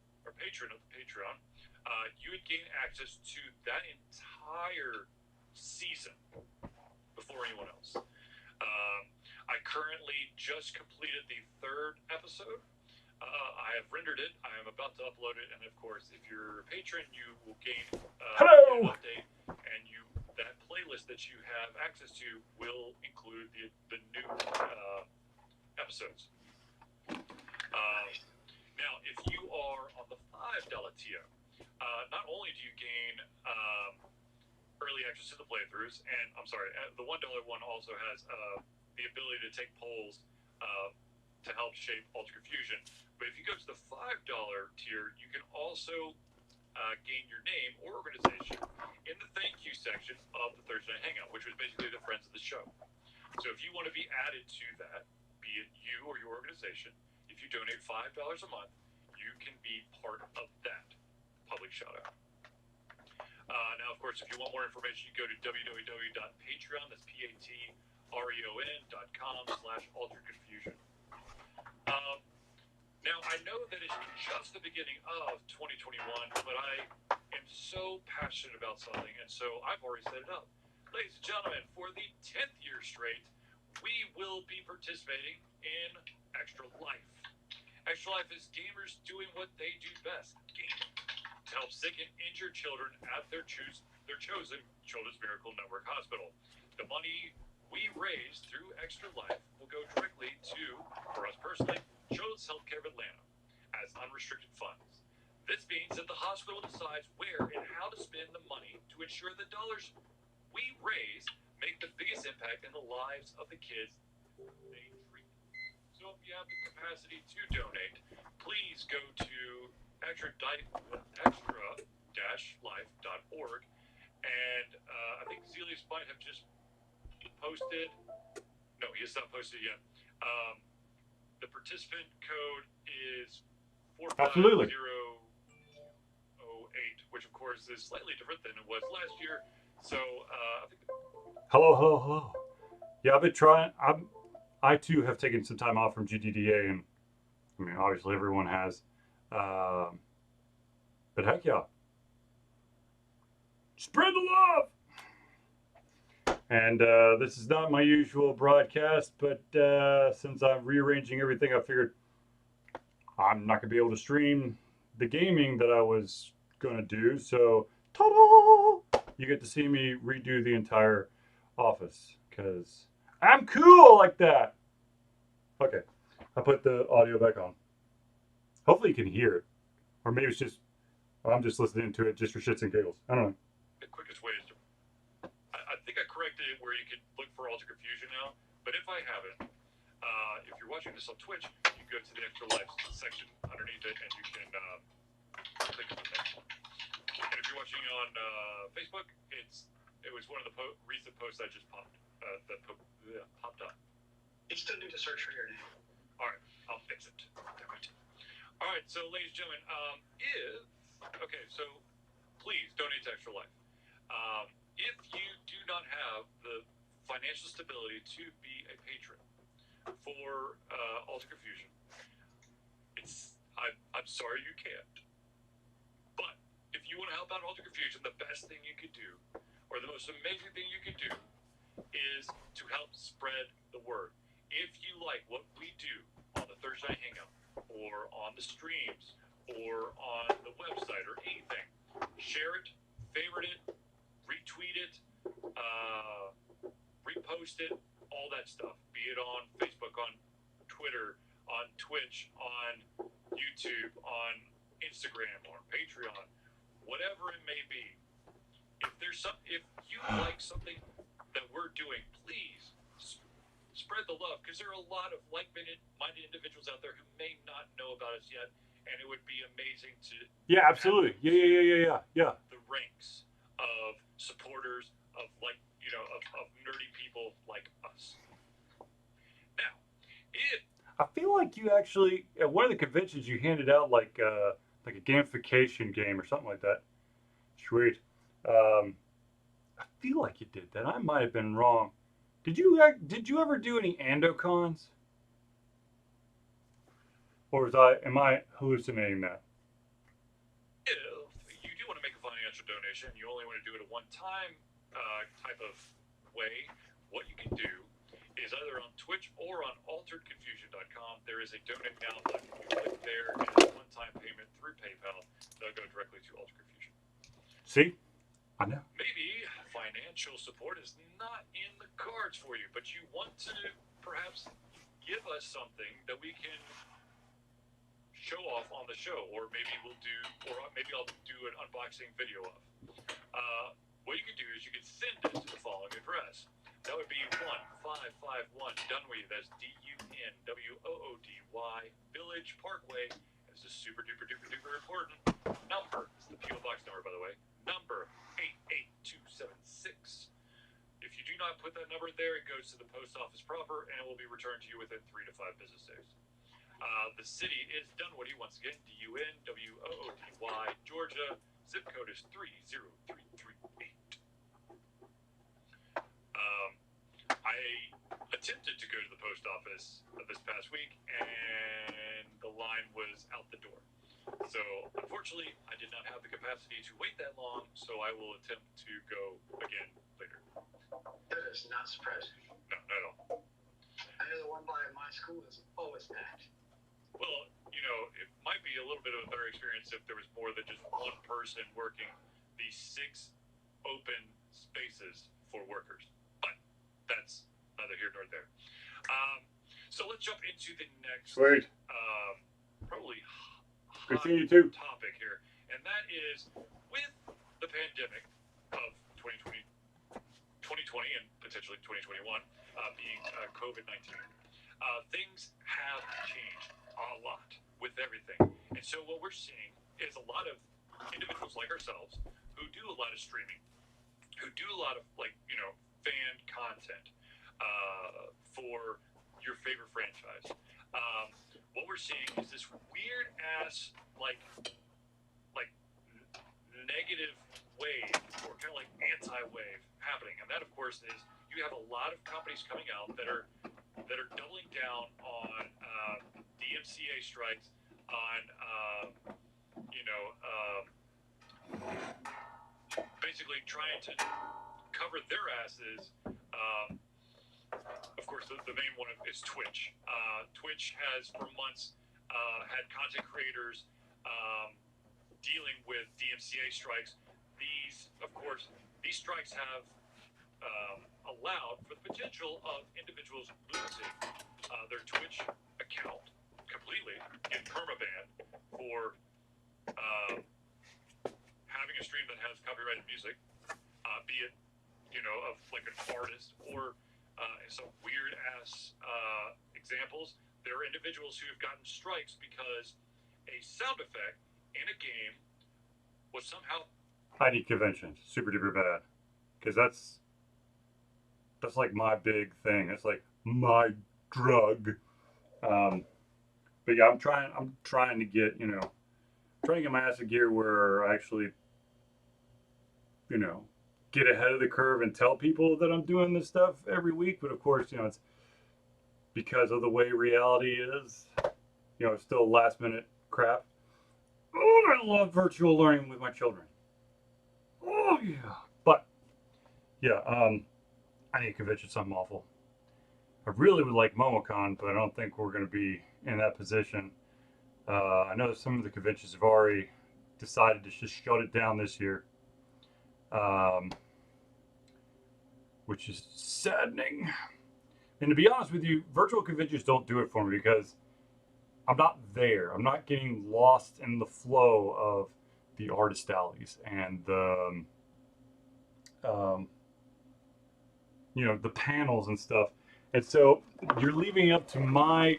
the Patreon, you would gain access to that entire season before anyone else. I currently just completed the 3rd episode. I have rendered it. I am about to upload it, and of course, if you're a patron, you will gain an update, and that playlist that you have access to will include the new episodes. Now, if you are on the $5 tier, not only do you gain early access to the playthroughs, and I'm sorry, the $1 one also has the ability to take polls to help shape Alter Confusion. But if you go to the $5 tier, you can also gain your name or organization in the thank you section of the Thursday Night Hangout, which was basically the friends of the show. So if you want to be added to that, be it you or your organization, if you donate $5 a month, you can be part of that public shout out. Now, of course, if you want more information, you go to www.patreon, that's patreon.com/alterconfusion. Now, I know that it's just the beginning of 2021, but I am so passionate about something, and so I've already set it up. Ladies and gentlemen, for the 10th year straight, we will be participating in Extra Life. Extra Life is gamers doing what they do best, gaming, to help sick and injured children at their chosen Children's Miracle Network hospital. The money we raise through Extra Life will go directly to, for us personally, Children's Healthcare of Atlanta as unrestricted funds. This means that the hospital decides where and how to spend the money to ensure the dollars we raise make the biggest impact in the lives of the kids they treat. So if you have the capacity to donate, please go to extra-life.org, and I think Zelius might have just posted. No, he has not posted yet. The participant code is 45008, which of course is slightly different than it was last year. So I think. Hello. Yeah, I've been trying. I too have taken some time off from GDDA, and I mean, obviously everyone has. But heck yeah, spread the love. And this is not my usual broadcast, but since I'm rearranging everything, I figured I'm not gonna be able to stream the gaming that I was gonna do. So, ta-da! You get to see me redo the entire office because I'm cool like that. Okay, I put the audio back on. Hopefully you can hear it, or maybe it's just I'm just listening to it just for shits and giggles. I don't know. The quickest way is to. I think I corrected it where you could look for Alter Confusion now, but if I haven't, if you're watching this on Twitch, you go to the Extra Life section underneath it, and you can click on the next one. And if you're watching on Facebook, it was one of the recent posts I just popped popped up. You still need to search for your name. All right, I'll fix it. Damn it. All right, so ladies and gentlemen, so please donate to Extra Life. If you do not have the financial stability to be a patron for Alter Confusion, I'm sorry you can't. But if you want to help out Alter Confusion, the best thing you could do, or the most amazing thing you could do, is to help spread the word. If you like what we do on the Thursday Night Hangout, or on the streams, or on the website, or anything, share it, favorite it, retweet it, repost it, all that stuff. Be it on Facebook, on Twitter, on Twitch, on YouTube, on Instagram, or Patreon, whatever it may be. If you like something that we're doing, please spread the love, because there are a lot of like-minded individuals out there who may not know about us yet, and it would be amazing to absolutely yeah the ranks of supporters of of nerdy people like us. Now, I feel like you actually at one of the conventions you handed out like a gamification game or something like that. Sweet. I feel like you did that. I might have been wrong. Did you ever do any Andocons? Or am I hallucinating that? if you do want to make a financial donation, you only want to do it a one-time type of way, what you can do is either on Twitch or on alteredconfusion.com, there is a donate now button. You click there, and it's a one-time payment through PayPal. They'll go directly to Alter Confusion. See? I know. Maybe financial support is not in the cards for you, but you want to perhaps give us something that we can show off on the show, or maybe I'll do an unboxing video of. What you can do is you can send it to the following address. That would be 1551 Dunwoody. That's DUNWOODY Village Parkway. This is super duper important number. It's the PO box number, by the way. Number 88276. If you do not put that number there, it goes to the post office proper, and it will be returned to you within 3 to 5 business days. The city is Dunwoody, once again, DUNWOODY, Georgia. Zip code is 30338. I attempted to go to the post office this past week, and the line was out the door. So, unfortunately, I did not have the capacity to wait that long, so I will attempt to go again later. That is not surprising. No, not at all. I know the one by my school is always packed. Well, it might be a little bit of a better experience if there was more than just one person working these 6 open spaces for workers. But that's neither here nor there. So let's jump into the next, Sweet. probably Good hot seeing you too. topic here, and that is with the pandemic of 2020 and potentially 2021 being COVID-19. Things have changed a lot with everything. And so what we're seeing is a lot of individuals like ourselves who do a lot of streaming, who do a lot of fan content for your favorite franchise. What we're seeing is this weird ass negative wave, or kind of like anti-wave happening, and that of course is you have a lot of companies coming out that are doubling down on DMCA strikes, on basically trying to cover their asses. Of course, the main one is Twitch. Twitch has for months had content creators dealing with DMCA strikes. These strikes have allowed for the potential of individuals losing their Twitch account completely in permaban for having a stream that has copyrighted music, be it of like an artist or some weird ass examples. There are individuals who have gotten strikes because a sound effect in a game was somehow. I need conventions, super duper bad, because that's like my big thing. It's like my drug. But yeah, I'm trying to get trying to get my ass in gear where I actually get ahead of the curve and tell people that I'm doing this stuff every week. But of course, it's because of the way reality is. It's still last minute crap. Oh, I love virtual learning with my children. Oh yeah, but yeah, I need to convince you something awful. I really would like MomoCon, but I don't think we're going to be in that position. I know some of the conventions have already decided to just shut it down this year, which is saddening. And to be honest with you, virtual conventions don't do it for me because I'm not there. I'm not getting lost in the flow of the artist alleys and the the panels and stuff. And so you're leaving up to my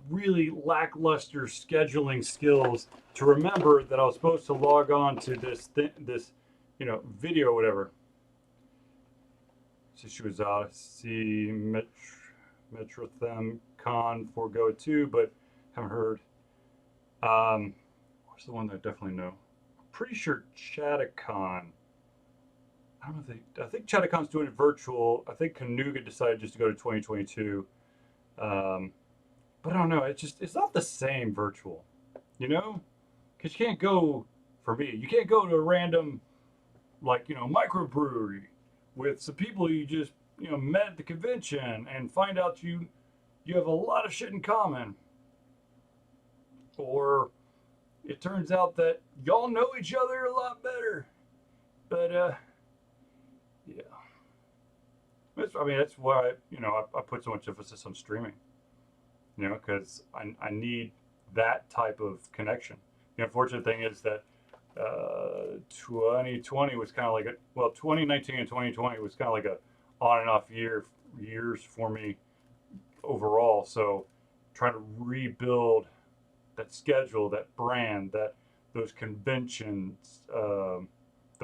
really lackluster scheduling skills to remember that I was supposed to log on to this video or whatever. So she was out. See Metrothem Con for Go 2, but haven't heard. What's the one that I definitely know? Pretty sure Chattacon. I don't know if I think Chattacon's doing it virtual. I think Canuga decided just to go to 2022. But I don't know. It's not the same virtual, because you can't go, for me, you can't go to a random microbrewery with some people you just met at the convention and find out you have a lot of shit in common, or it turns out that y'all know each other a lot better. But yeah, that's why I put so much emphasis on streaming. Because I need that type of connection. The unfortunate thing is that 2020 was kind of like 2019 and 2020 was kind of like a on and off years for me overall. So trying to rebuild that schedule, that brand, those conventions, the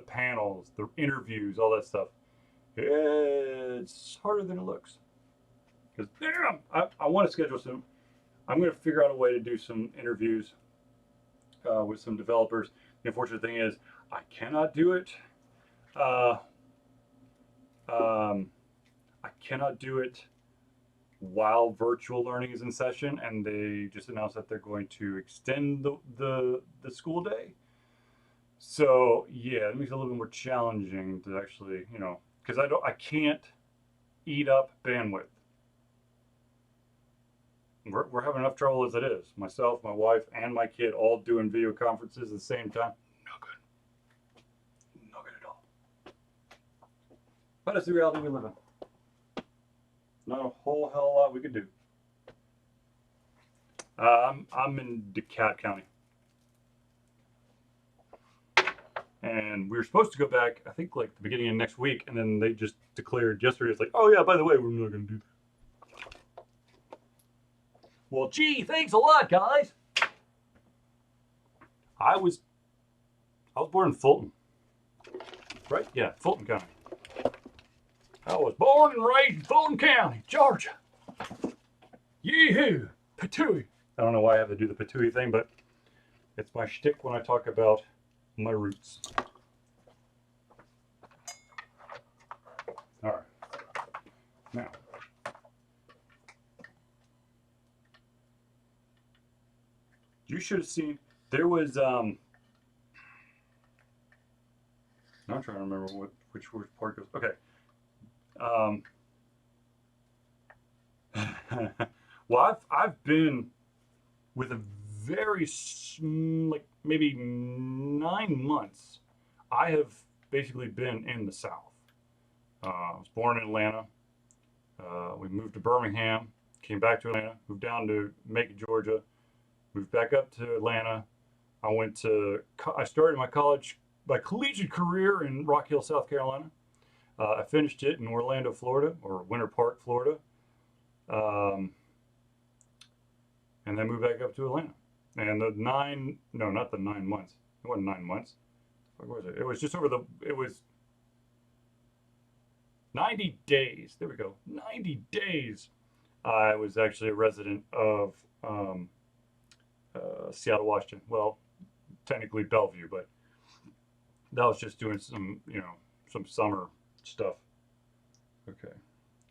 panels, the interviews, all that stuff. It's harder than it looks. Because damn, I want to schedule some. I'm going to figure out a way to do some interviews with some developers. The unfortunate thing is I cannot do it. I cannot do it while virtual learning is in session, and they just announced that they're going to extend the school day. So yeah, it makes it a little bit more challenging to actually, because I can't eat up bandwidth. we're having enough trouble as it is. Myself, my wife, and my kid all doing video conferences at the same time. No good. No good at all. But it's the reality we live in. Not a whole hell lot we could do. I'm in DeKalb County. And we were supposed to go back, I think, like the beginning of next week, and then they just declared yesterday, it's like, oh yeah, by the way, we're not going to do that. Well, gee, thanks a lot, guys. I was born in Fulton. Right? Yeah, Fulton County. I was born and raised in Fulton County, Georgia. Yee-hoo! Patooey. I don't know why I have to do the patooey thing, but it's my shtick when I talk about my roots. All right. Now, you should have seen, there was, I'm trying to remember which part goes, okay. Well, I've been with a very, like maybe 9 months, I have basically been in the South. I was born in Atlanta. We moved to Birmingham, came back to Atlanta, moved down to Macon, Georgia, moved back up to Atlanta. I started my collegiate career in Rock Hill, South Carolina. I finished it in Orlando, Florida, or Winter Park, Florida. And then moved back up to Atlanta. And not the 9 months. It wasn't 9 months. What was it? It was just it was 90 days. There we go. 90 days. I was actually a resident of Seattle, Washington. Well, technically Bellevue, but that was just doing some summer stuff. Okay.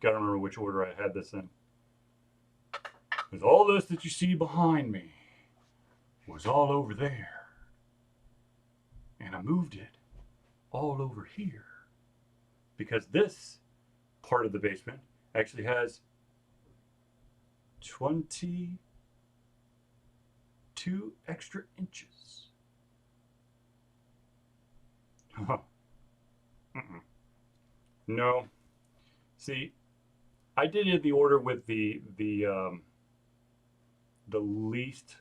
Gotta remember which order I had this in. Because all this that you see behind me was all over there. And I moved it all over here. Because this part of the basement actually has 22 extra inches. No. See, I did it the order with the least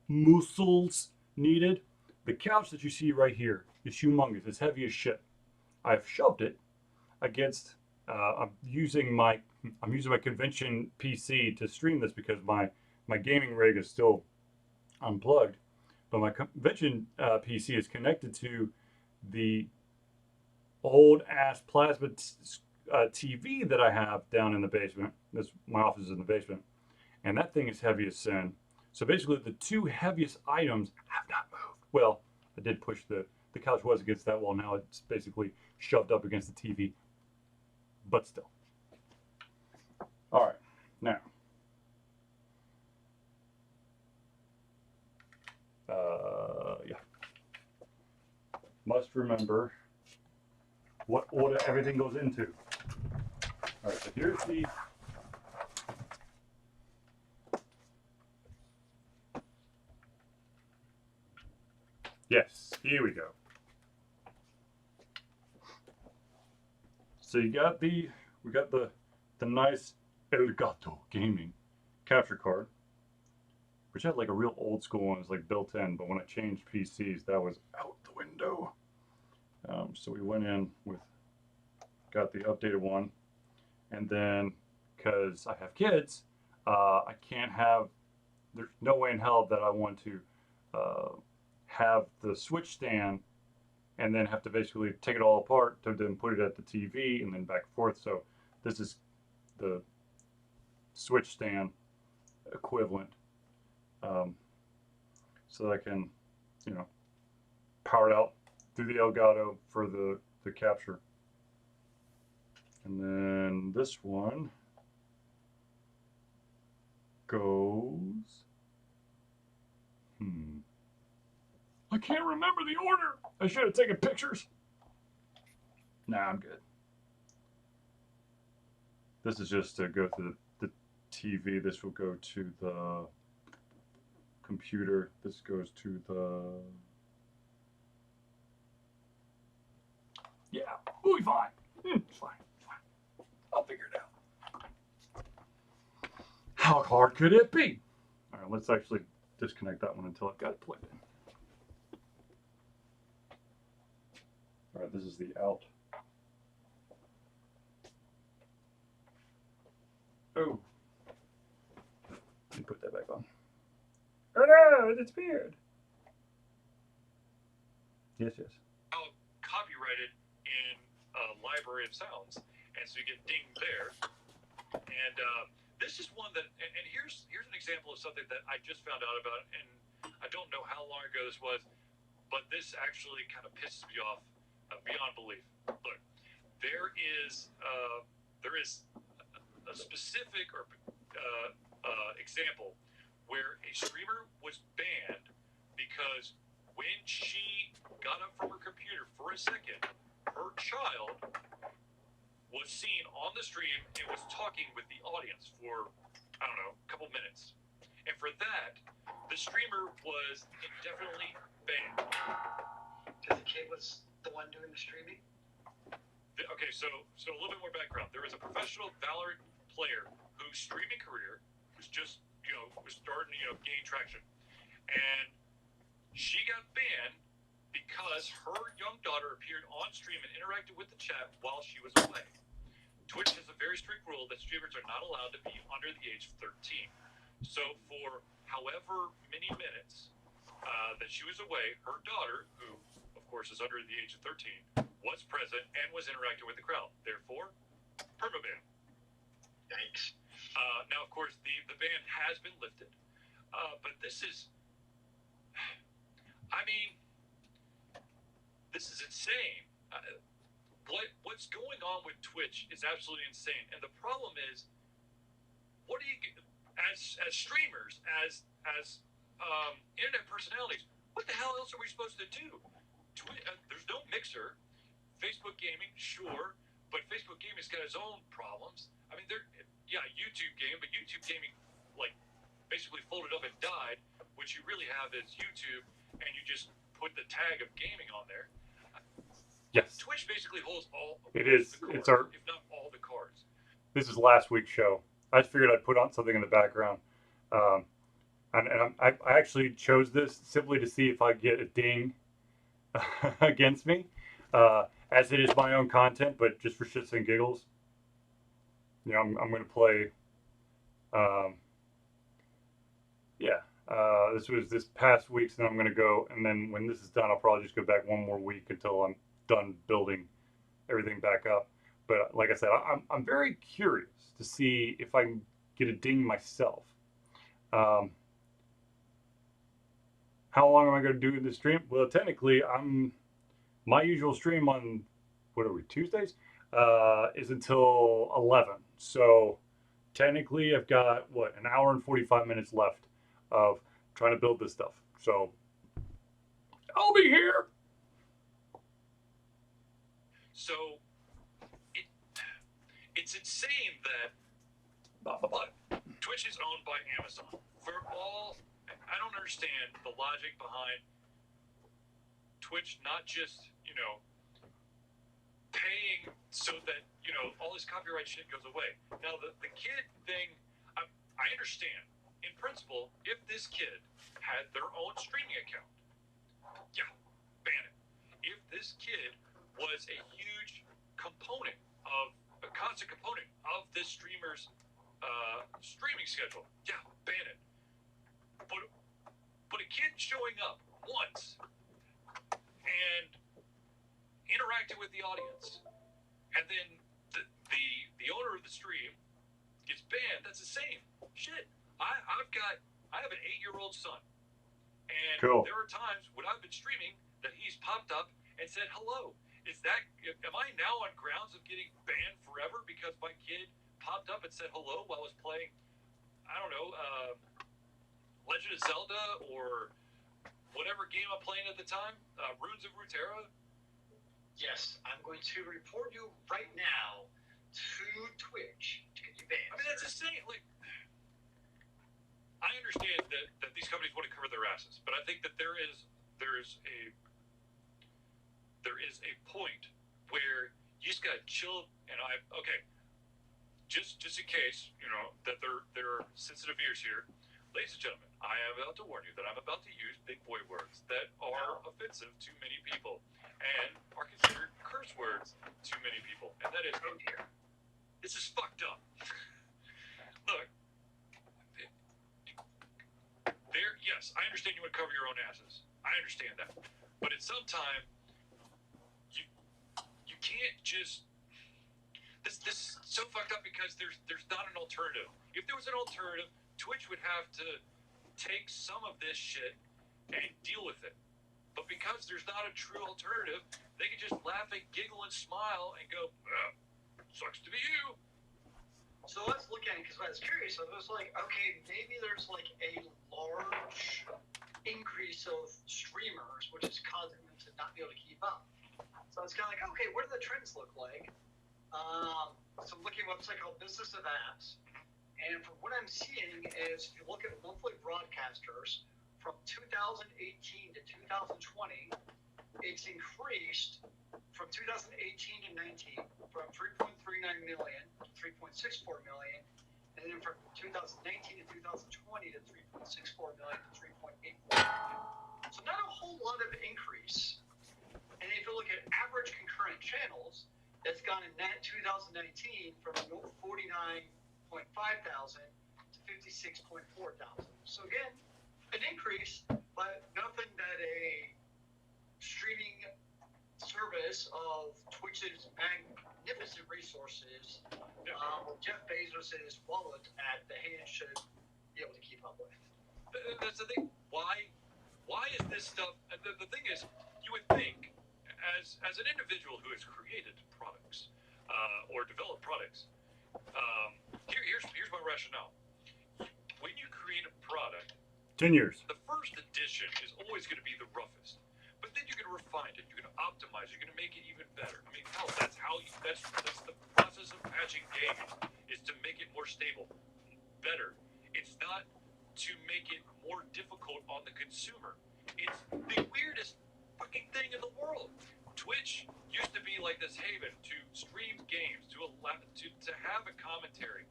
muscles needed. The couch that you see right here is humongous. It's heavy as shit. I've shoved it against. I'm using my convention PC to stream this because my gaming rig is still unplugged, but my convention PC is connected to the old ass plasma TV that I have down in the basement. My office is in the basement, and that thing is heavy as sin. So basically, the two heaviest items have not moved. Well, I did push the couch was against that wall. Now it's basically shoved up against the TV, but still. All right, now. Yeah. Must remember what order everything goes into. All right, so here's the. Yes, here we go. So we got the nice Elgato Gaming capture card, which had like a real old school one, is like built in, but when I changed PCs, that was out the window. So we went in got the updated one, and then because I have kids, I can't have. There's no way in hell that I want to have the switch stand and then have to basically take it all apart to then put it at the TV and then back and forth. So this is the switch stand equivalent, so that I can, power it out through the Elgato for the capture. And then this one goes, I can't remember the order. I should have taken pictures. Nah, I'm good. This is just to go through the TV. This will go to the computer. This goes to the... Yeah, we'll be fine. It's fine. It's fine. I'll figure it out. How hard could it be? All right, let's actually disconnect that one until I've got it plugged in. All right, this is the out. Oh. Let me put that back on. Oh no, it disappeared. Yes, yes. Copyrighted in a library of sounds, and so you get dinged there. And this is one that, and here's an example of something that I just found out about, and I don't know how long ago this was, but this actually kind of pisses me off beyond belief. Look, there is a specific or example where a streamer was banned because when she got up from her computer for a second, her child was seen on the stream and was talking with the audience for, I don't know, a couple minutes. And for that, the streamer was indefinitely banned. Because the kid was the one doing the streaming? Okay, so a little bit more background. There was a professional Valorant player whose streaming career was just, was starting to, gain traction. And she got banned because her young daughter appeared on stream and interacted with the chat while she was away. Twitch has a very strict rule that streamers are not allowed to be under the age of 13. So for however many minutes that she was away, her daughter, who of course is under the age of 13, was present and was interacting with the crowd. Therefore, permaban. Yikes. Now, of course, the ban has been lifted, but this is, I mean, this is insane. What's going on with Twitch is absolutely insane, and the problem is, what do you as streamers, as internet personalities? What the hell else are we supposed to do? There's no Mixer. Facebook gaming, sure, but Facebook gaming's got its own problems. I mean, YouTube game, but YouTube gaming, basically folded up and died. What you really have is YouTube, and you just put the tag of gaming on there. Yes. Twitch basically holds all. It is. The cards, it's our. If not all the cards. This is last week's show. I just figured I'd put on something in the background, I actually chose this simply to see if I get a ding against me, as it is my own content, but just for shits and giggles. I'm going to play. This was this past week's, and I'm going to go, and then when this is done, I'll probably just go back one more week until I'm done building everything back up. But like I said, I'm very curious to see if I can get a ding myself. How long am I going to do this stream? Well, technically, my usual stream on, Tuesdays, is until 11. So technically, I've got, an hour and 45 minutes left of trying to build this stuff. So I'll be here. So it's insane that Twitch is owned by Amazon. I don't understand the logic behind Twitch not just, paying so that, all this copyright shit goes away. Now, the kid thing, I understand. In principle, if this kid had their own streaming account, yeah, ban it. If this kid was a huge constant component of this streamer's streaming schedule, yeah, ban it. But a kid showing up once and interacting with the audience, and then the owner of the stream gets banned, that's the same shit. I have an 8-year-old son, and Cool. There are times when I've been streaming that he's popped up and said hello. Am I now on grounds of getting banned forever because my kid popped up and said hello while I was playing, I don't know, Legend of Zelda or whatever game I'm playing at the time, Runes of Runeterra? Yes, I'm going to report you right now to Twitch to get you banned. I mean, that's insane. I understand that these companies want to cover their asses, but I think that there is a point where you just gotta chill. And just in case that there are sensitive ears here, ladies and gentlemen, I am about to warn you that I'm about to use big boy words that are offensive to many people and are considered curse words to many people, and that is, oh dear, this is fucked up. Look, yes, I understand you want to cover your own asses. I understand that, but at some time, you can't just. This is so fucked up because there's not an alternative. If there was an alternative, Twitch would have to take some of this shit and deal with it. But because there's not a true alternative, they can just laugh and giggle and smile and go, sucks to be you. So let's look at it, because I was curious. I was like, okay, maybe there's like a large increase of streamers, which is causing them to not be able to keep up. So it's kind of like, okay, what do the trends look like? So I'm looking at a website called Business of Apps, and from what I'm seeing is, if you look at monthly broadcasters from 2018 to 2020, it's increased from 2018 to 19 from 3.39 million to 3.64 million, and then from 2019 to 2020 to 3.64 million to 3.84 million. So not a whole lot of increase. And if you look at average concurrent channels, it's gone in 2019 from 49.5 thousand to 56.4 thousand. So again, an increase, but nothing that a streaming service of Twitch's magnificent resources, Jeff Bezos' wallet at the hand, should be able to keep up with. That's the thing. Why is this stuff? The thing is, you would think, as an individual who has created products or developed products, here's my rationale. When you create a product, 10 years. the first edition is always going to be the roughest, but then you're going to refine it, you're going to optimize, you're going to make it even better. I mean, hell, that's the process of patching games, is to make it more stable, better. It's not to make it more difficult on the consumer. It's the weirdest fucking thing in the world. Twitch used to be like this haven to stream games, to have a commentary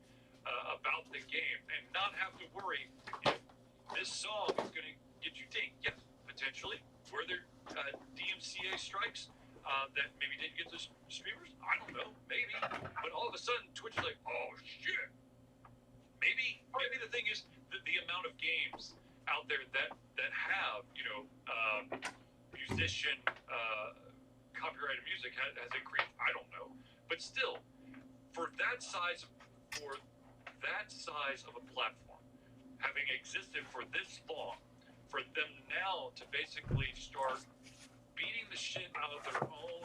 about the game, and not have to worry if this song is going to get you dinged. Yes, potentially. Were there DMCA strikes that maybe didn't get the streamers? I don't know, maybe. But all of a sudden, Twitch is like, oh shit. Maybe the thing is the amount of games out there that have musician copyrighted music has increased. I don't know, but still, for that size of a platform, having existed for this long, for them now to basically start beating the shit out of their own,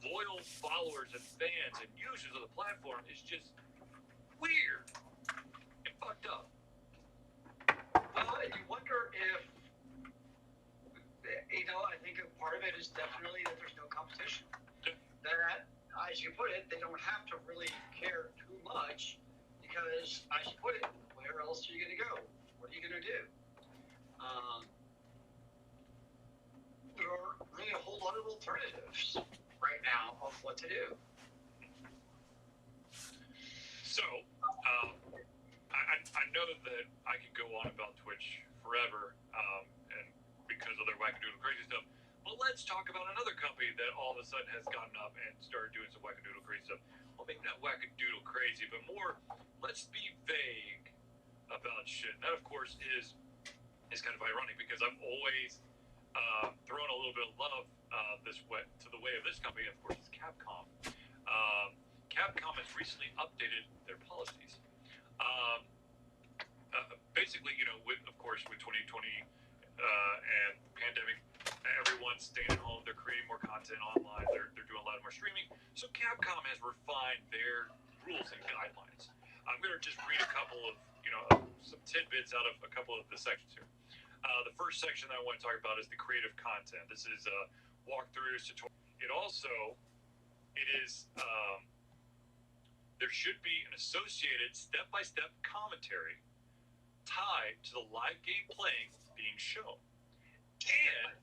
loyal followers and fans and users of the platform is just weird and fucked up. Well, and you wonder if, I think a part of it is definitely that there's no competition. That, as you put it, they don't have to really care too much because, as you put it, where else are you going to go? What are you going to do? There aren't really a whole lot of alternatives right now of what to do. So, I know that I could go on about Twitch forever, and because of their wackadoodle crazy stuff. But let's talk about another company that all of a sudden has gotten up and started doing some wackadoodle crazy stuff. Well, maybe not wackadoodle crazy, but more, let's be vague about shit. And that, of course, is kind of ironic because I've always thrown a little bit of love to the way of this company. Of course, it's Capcom. Capcom has recently updated their policies. Basically, with 2020 and pandemic, everyone's staying at home. They're creating more content online. They're doing a lot more streaming. So Capcom has refined their rules and guidelines. I'm going to just read a couple of, some tidbits out of a couple of the sections here. The first section that I want to talk about is the creative content. This is walkthroughs, tutorials. It is there should be an associated step-by-step commentary tied to the live game playing being shown, and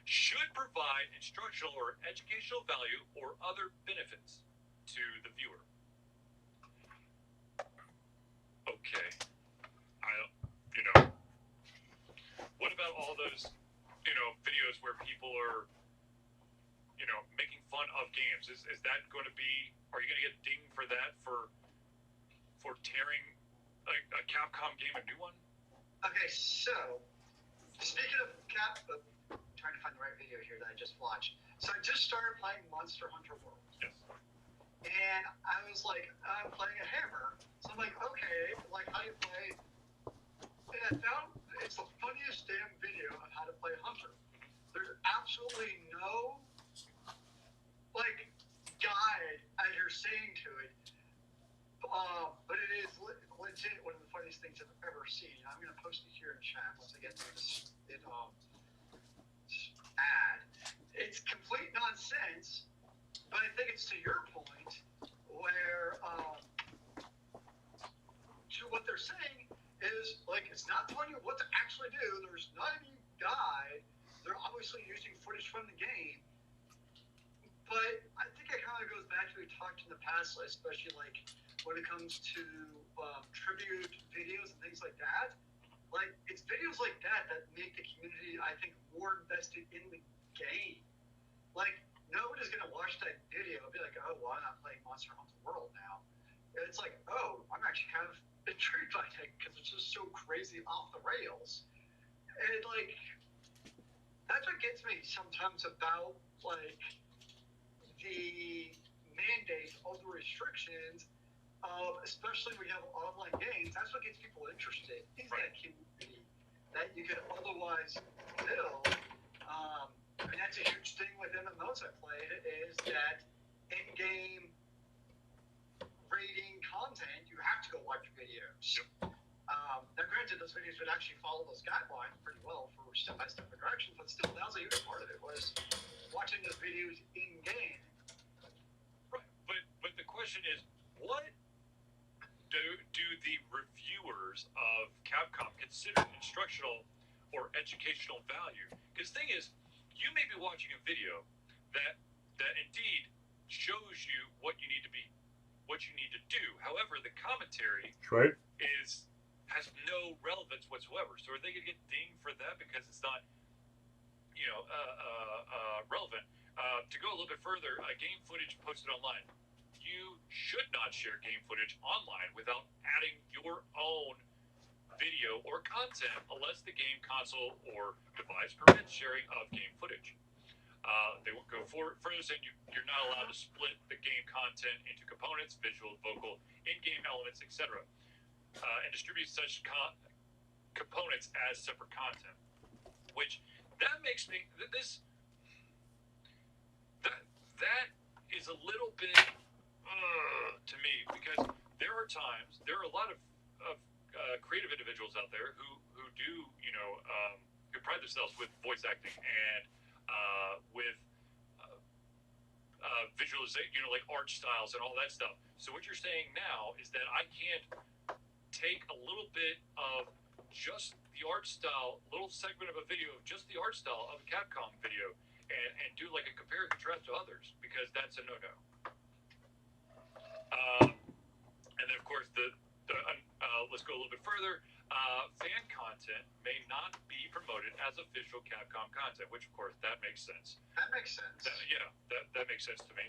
should provide instructional or educational value or other benefits to the viewer. Okay, I don't, what about all those, videos where people are, making fun of games? Is that going to be, are you going to get dinged for that, for tearing a Capcom game a new one? Okay, so, speaking of trying to find the right video here that I just watched. So I just started playing Monster Hunter World. Yes. And I was like, I'm playing a hammer. So I'm like, okay, like how do you play? And I found it's the funniest damn video of how to play Hunter. There's absolutely no guide as you're saying to it. But it is legit one of the funniest things I've ever seen. I'm gonna post it here in chat once I get to this ad. It's complete nonsense, but I think it's to your point where to what they're saying is it's not telling you what to actually do. There's not any guide. They're obviously using footage from the game, but I think it kind of goes back to what we talked in the past, especially when it comes to tribute videos and things like that. It's videos like that make the community, I think, more invested in the game. Nobody's gonna watch that video and be like, oh, well, I'm playing Monster Hunter World now. And it's like, oh, I'm actually kind of intrigued by it because it's just so crazy off the rails. And that's what gets me sometimes about the mandate of the restrictions. Especially when you have online games, that's what gets people interested. Is that community that you could otherwise build? That's a huge thing with MMOs I played, is that in-game rating content, you have to go watch videos. Now, granted, those videos would actually follow those guidelines pretty well for step-by-step directions, but still, that was a huge part of it, was watching those videos in-game. Right, but the question is, what do the reviewers of Capcom consider instructional or educational value? Because the thing is, you may be watching a video that indeed shows you what you need to do. However, the commentary has no relevance whatsoever. So are they going to get dinged for that because it's not, relevant? To go a little bit further, game footage posted online. You should not share game footage online without adding your own video or content unless the game console or device permits sharing of game footage. They will go further saying you're not allowed to split the game content into components, visual, vocal, in-game elements, etc., and distribute such components as separate content. Which that makes me that is a little bit to me, because there are a lot of creative individuals out there who do who pride themselves with voice acting and with visualization, like art styles and all that stuff. So what you're saying now is that I can't take a little bit of just the art style, little segment of a video of just the art style of a Capcom video, and do a compare and contrast to others, because that's a no-no. And then, of course, let's go a little bit further. Fan content may not be promoted as official Capcom content, which, of course, that makes sense. That makes sense. That makes sense to me.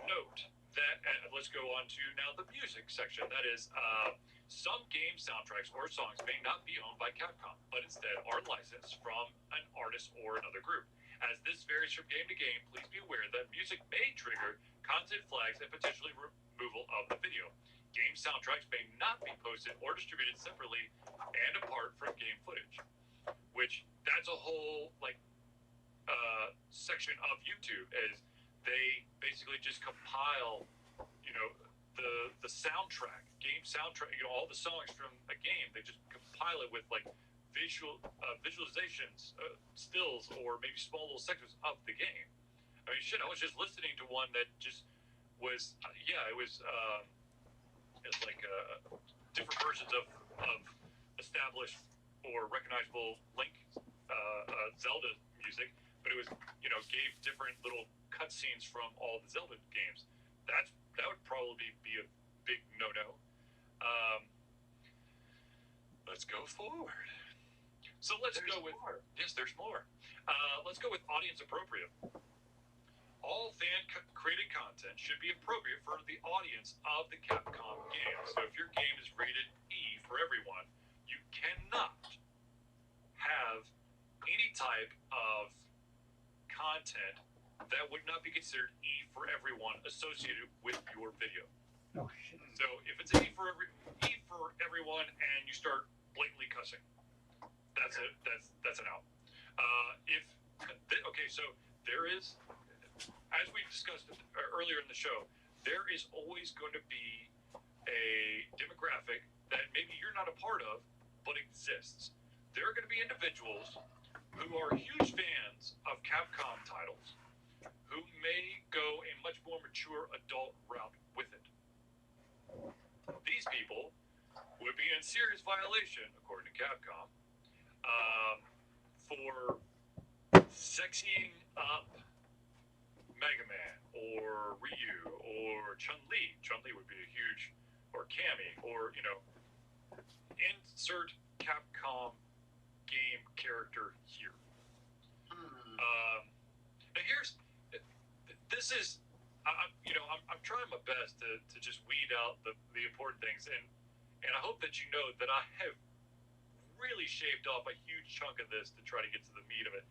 Note that, let's go on to now the music section. That is, some game soundtracks or songs may not be owned by Capcom, but instead are licensed from an artist or another group. As this varies from game to game, please be aware that music may trigger content flags and potentially removal of the video. Game soundtracks may not be posted or distributed separately and apart from game footage, which that's a whole section of YouTube, is they basically just compile, the soundtrack, game soundtrack, all the songs from a game. They just compile it with visualizations, stills, or maybe small little sections of the game. I mean, shit, I was just listening to one that just was it was it's like different versions of established or recognizable Link Zelda music, but it was gave different little cutscenes from all the Zelda games. That would probably be a big no-no. Let's go forward. So let's go with more. Yes, there's more. Let's go with audience appropriate. All fan-created content should be appropriate for the audience of the Capcom game. So if your game is rated E for everyone, you cannot have any type of content that would not be considered E for everyone associated with your video. Oh shit. So if it's E for everyone and you start blatantly cussing, that's it. That's an out. Okay, so there is, as we discussed earlier in the show, there is always going to be a demographic that maybe you're not a part of, but exists. There are going to be individuals who are huge fans of Capcom titles who may go a much more mature adult route with it. These people would be in serious violation, according to Capcom, for sexying up Mega Man or Ryu or Chun-Li. Chun-Li would be a huge, or Cammy, or insert Capcom game character here. I'm trying my best to just weed out the important things, and I hope that you know that I have really shaved off a huge chunk of this to try to get to the meat of it.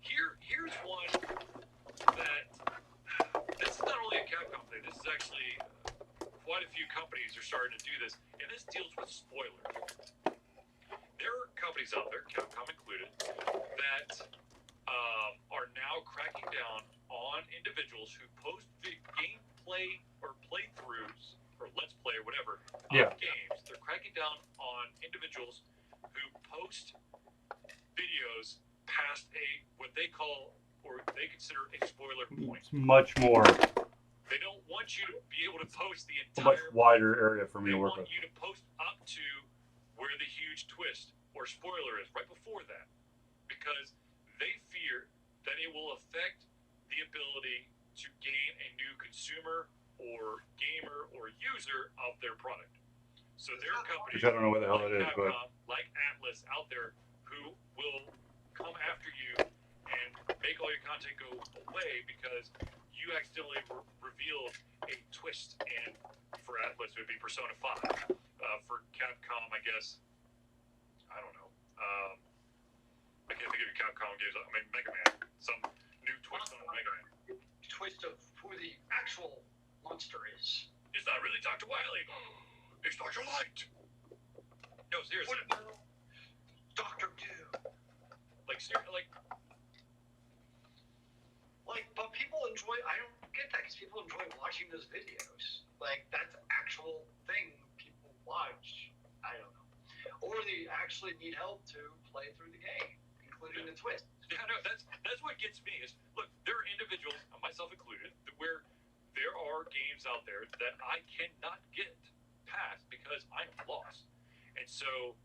Here's one that this is not only a Capcom thing. This is actually quite a few companies are starting to do this, and this deals with spoilers. There are companies out there, Capcom included, that are now cracking down on individuals who post gameplay or playthroughs or let's play or whatever of games. They're cracking down on individuals who post videos past what they call or they consider a spoiler point. It's much more. They don't want you to be able to post the A much entire wider area for me to work with. They want you to post up to where the huge twist or spoiler is, right before that, because they fear that it will affect the ability to gain a new consumer or gamer or user of their product. So there are companies, which I don't know what the hell like it is, but like Atlas out there who will come after you and make all your content go away because you accidentally revealed a twist. And for Atlas, it would be Persona 5. For Capcom, I guess, I don't know. I can't think of Capcom games. I mean, Mega Man. Some new twist on Mega Man. Twist of who the actual monster is. It's not really Dr. Wily. It's Dr. Light. No, seriously. Dr. Doom. But people enjoy. I don't get that because people enjoy watching those videos. Like that's an actual thing people watch. I don't know. Or they actually need help to play through the game, including the twist. Yeah, no, that's what gets me is, look, there are individuals, myself included, where there are games out there that I cannot get past because I'm lost. And so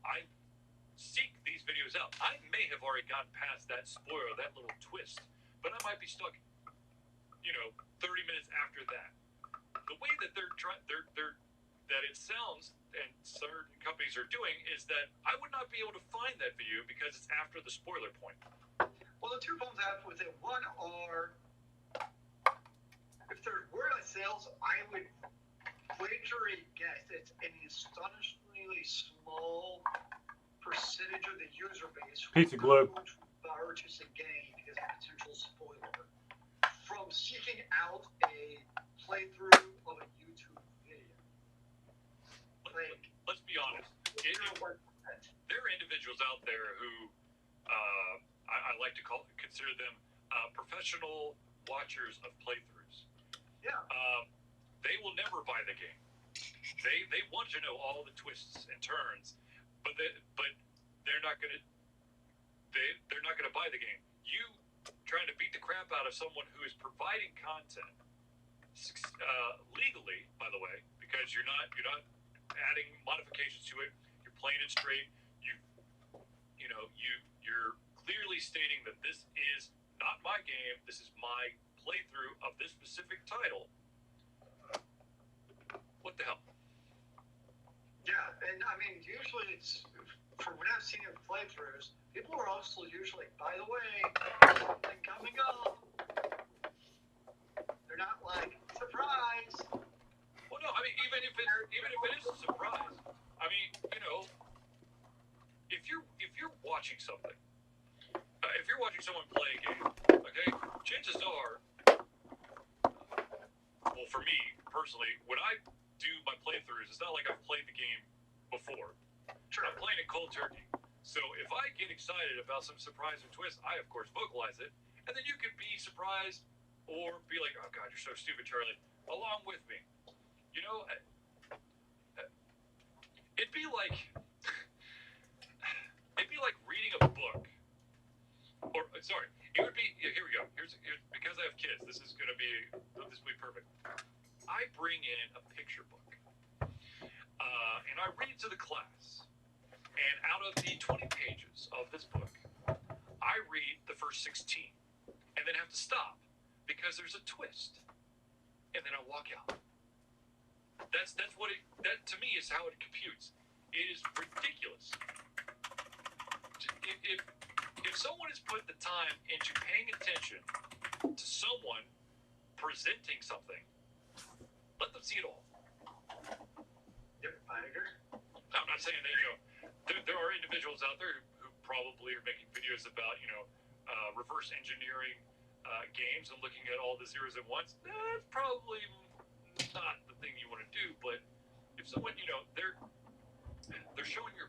I seek these videos out. I may have already gotten past that spoiler, that little twist, but I might be stuck, 30 minutes after that. The way that that it sounds and certain companies are doing is that I would not be able to find that video because it's after the spoiler point. Well, the two problems I have with it, one are if there's word sales, I would wager a guess it's an astonishingly small percentage of the user base piece of glue who purchase a game because of potential spoiler from seeking out a playthrough of a YouTube video. Let's be honest. There are individuals out there who I like to consider them professional watchers of playthroughs. Yeah. They will never buy the game. They want to know all the twists and turns, but they're not gonna buy the game. You trying to beat the crap out out of someone who is providing content legally, by the way, because you're not adding modifications to it. You're playing it straight. You're clearly stating that this is not my game. This is my playthrough of this specific title. What the hell? Yeah, and I mean, usually it's, from what I've seen in playthroughs, people are also usually, by the way, something coming up. They're not like, surprise. Well, no, I mean, even if it is a surprise, I mean, if you're watching something, if you're watching someone play a game, okay, chances are, well, for me personally, when I do my playthroughs, it's not like I've played the game before. Sure. I'm playing it cold turkey. So if I get excited about some surprise or twist, I of course vocalize it, and then you can be surprised or be like, "Oh God, you're so stupid, Charlie," along with me. It'd be like reading a book. Or sorry, it would be. Here we go. Here's because I have kids. This will be perfect. I bring in a picture book, and I read to the class. And out of the 20 pages of this book, I read the first 16, and then have to stop because there's a twist, and then I walk out. That's what that to me is how it computes. It is ridiculous. If someone has put the time into paying attention to someone presenting something, let them see it all. Yep, I agree. I'm not saying that there are individuals out there who probably are making videos about reverse engineering games and looking at all the zeros and ones. That's probably not the thing you want to do. But if someone they're showing their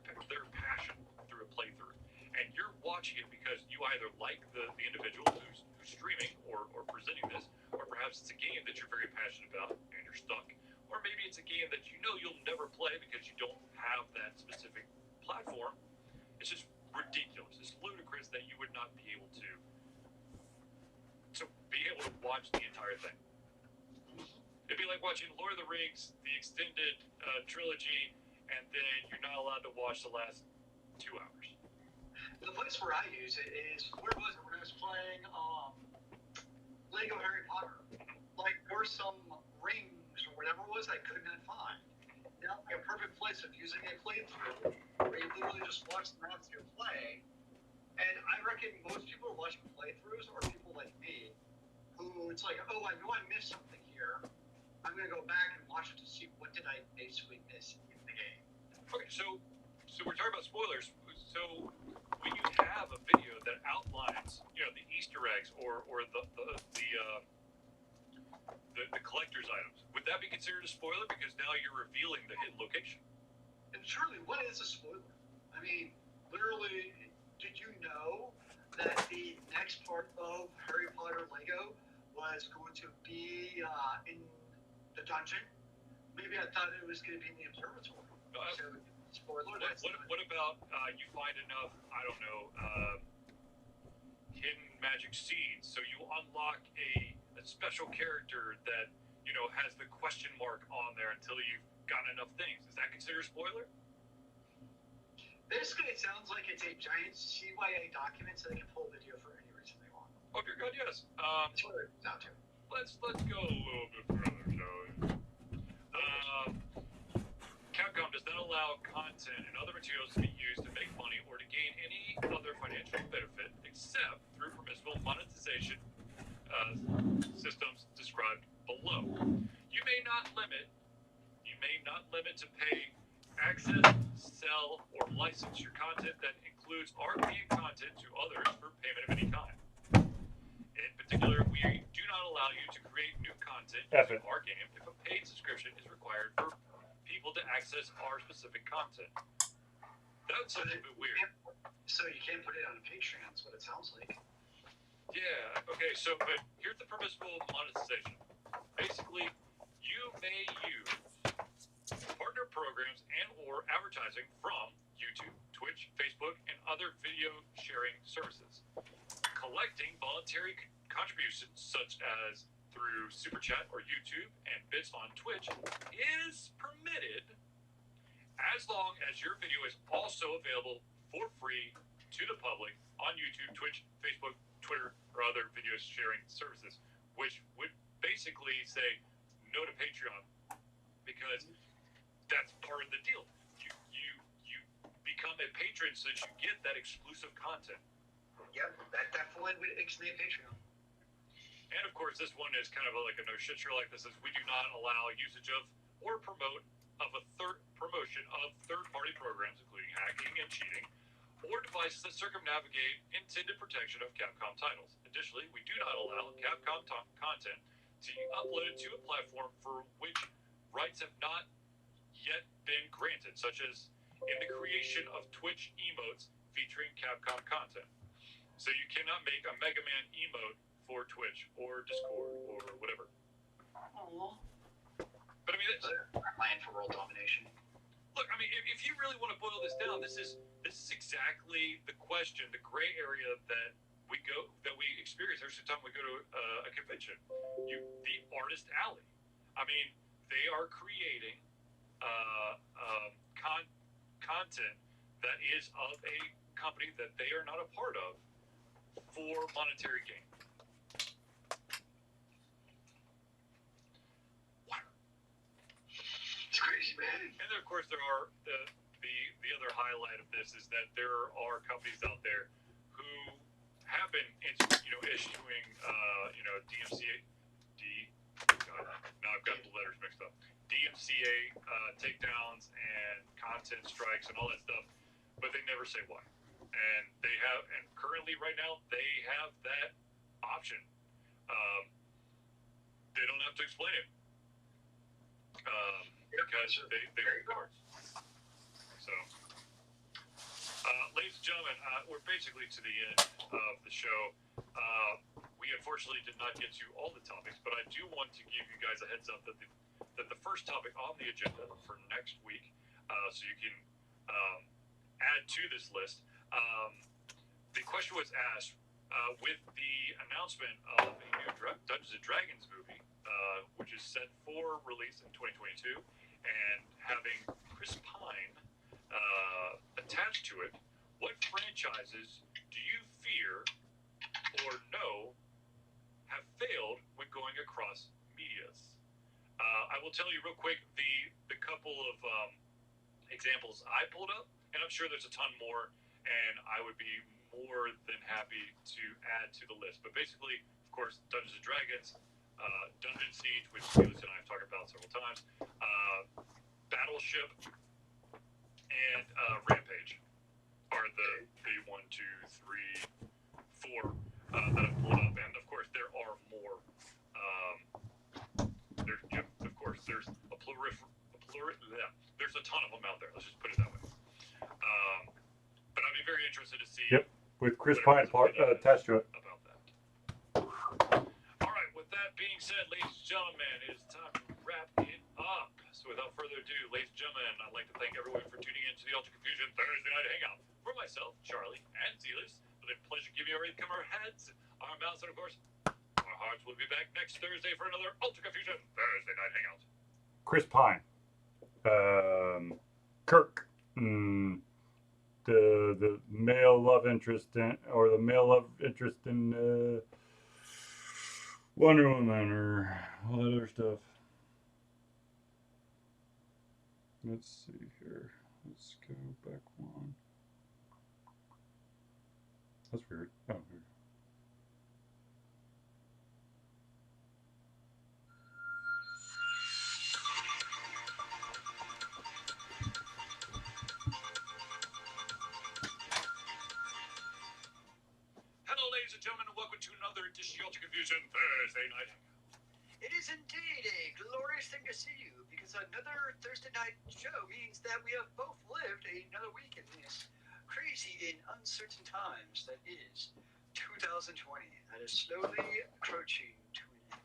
passion through a playthrough, and you're watching it because you either like the individual who's streaming or presenting this, or perhaps it's a game that you're very passionate about and you're stuck, or maybe it's a game that you'll never play because you don't have that specific platform. It's just ridiculous. It's ludicrous that you would not be able to watch the entire thing. It'd be like watching Lord of the Rings, the extended trilogy, and then you're not allowed to watch the last 2 hours. The place where I use it is, where was it? When I was playing Lego Harry Potter. Like, there were some rings or whatever it was I could not find. Now, like a perfect place of using a playthrough where you literally just watch the monster play. And I reckon most people are watching playthroughs are people like me, who it's like, oh, I know I missed something here. I'm going to go back and watch it to see what did I basically miss in the game. Okay, so we're talking about spoilers. So when you have a video that outlines, the Easter eggs or the collector's items, would that be considered a spoiler because now you're revealing the hidden location? And surely, what is a spoiler? I mean, literally, did you know that the next part of Harry Potter Lego was going to be in the dungeon? Maybe I thought it was going to be in the observatory. So, spoiler. What about you find enough, I don't know, hidden magic seeds, so you unlock a special character that, has the question mark on there until you've gotten enough things. Is that considered a spoiler? Basically, it sounds like it's a giant CYA document so they can pull video for any reason they want. Oh, dear God, yes. That's what it comes down to. Let's go a little bit further, shall we? Capcom does not allow content and other materials to be used to make money or to gain any other financial benefit except through permissible monetization systems described below. You may not limit to pay, access, sell, or license your content that includes RPG content to others for payment of any kind. In particular, we do not allow you to create new content using our game if a paid subscription is required for people to access our specific content. That sounds a bit weird. So you can't put it on a Patreon, that's what it sounds like. Yeah, okay, but here's the permissible monetization. Basically, you may use partner programs and or advertising from YouTube, Twitch, Facebook, and other video sharing services. Collecting voluntary contributions such as through Super Chat or YouTube and bits on Twitch is permitted as long as your video is also available for free to the public on YouTube, Twitch, Facebook, Twitter, or other video sharing services, which would basically say no to Patreon, because that's part of the deal. You become a patron so that you get that exclusive content. Yep, that would explain Patreon. And of course, this one is kind of like a no shit show. Like this is, we do not allow usage of or promotion of third-party programs, including hacking and cheating, or devices that circumnavigate intended protection of Capcom titles. Additionally, we do not allow Capcom content to be uploaded to a platform for which rights have not yet been granted, such as in the creation of Twitch emotes featuring Capcom content. So you cannot make a Mega Man emote for Twitch or Discord or whatever. Aww. But I mean, Plan for world domination. look, I mean, if you really want to boil this down, this is exactly the question, the gray area that we experience every time we go to a convention. The artist alley. I mean, they are creating content that is of a company that they are not a part of for monetary gain. It's crazy, man. And then, of course, there are the other highlight of this is that there are companies out there who have been issuing DMCA. Now I've got the letters mixed up. DMCA takedowns and content strikes and all that stuff, but they never say why. And currently right now they have that option. They don't have to explain it because they hold cards. So, ladies and gentlemen, we're basically to the end of the show. We unfortunately did not get to all the topics, but I do want to give you guys a heads up that the first topic on the agenda for next week, so you can add to this list. The question was asked with the announcement of a new Dungeons & Dragons movie, which is set for release in 2022, and having Chris Pine attached to it, what franchises do you fear or know have failed when going across medias? I will tell you real quick the couple of examples I pulled up, and I'm sure there's a ton more, and I would be more than happy to add to the list. But basically, of course, Dungeons & Dragons, Dungeon Siege, which Felix and I have talked about several times, Battleship, and Rampage are the 1, 2, 3, 4 that I've pulled up. And of course, there are more. There's a there's a ton of them out there. Let's just put it that way. But I'd be very interested to see. Yep, with Chris Pine attached to it. About that. All right. With that being said, ladies and gentlemen, it is time to wrap it up. So without further ado, ladies and gentlemen, I'd like to thank everyone for tuning in to the Ultra Confusion Thursday Night Hangout. For myself, Charlie, and Zealous, it's a pleasure giving you everything from our heads, our mouths, and of course, our hearts. Will be back next Thursday for another Ultra Confusion Thursday Night Hangout. Chris Pine, Kirk, the male love interest in Wonder Woman or all that other stuff. Let's see here. Let's go back one. That's weird. Oh, here. Hello, ladies and gentlemen, and welcome to another edition of Ultra Confusion Thursday Night Hangout. It is indeed a glorious thing to see you, because another Thursday night show means that we have both lived another week in this crazy and uncertain times that is 2020. That is slowly approaching to an end.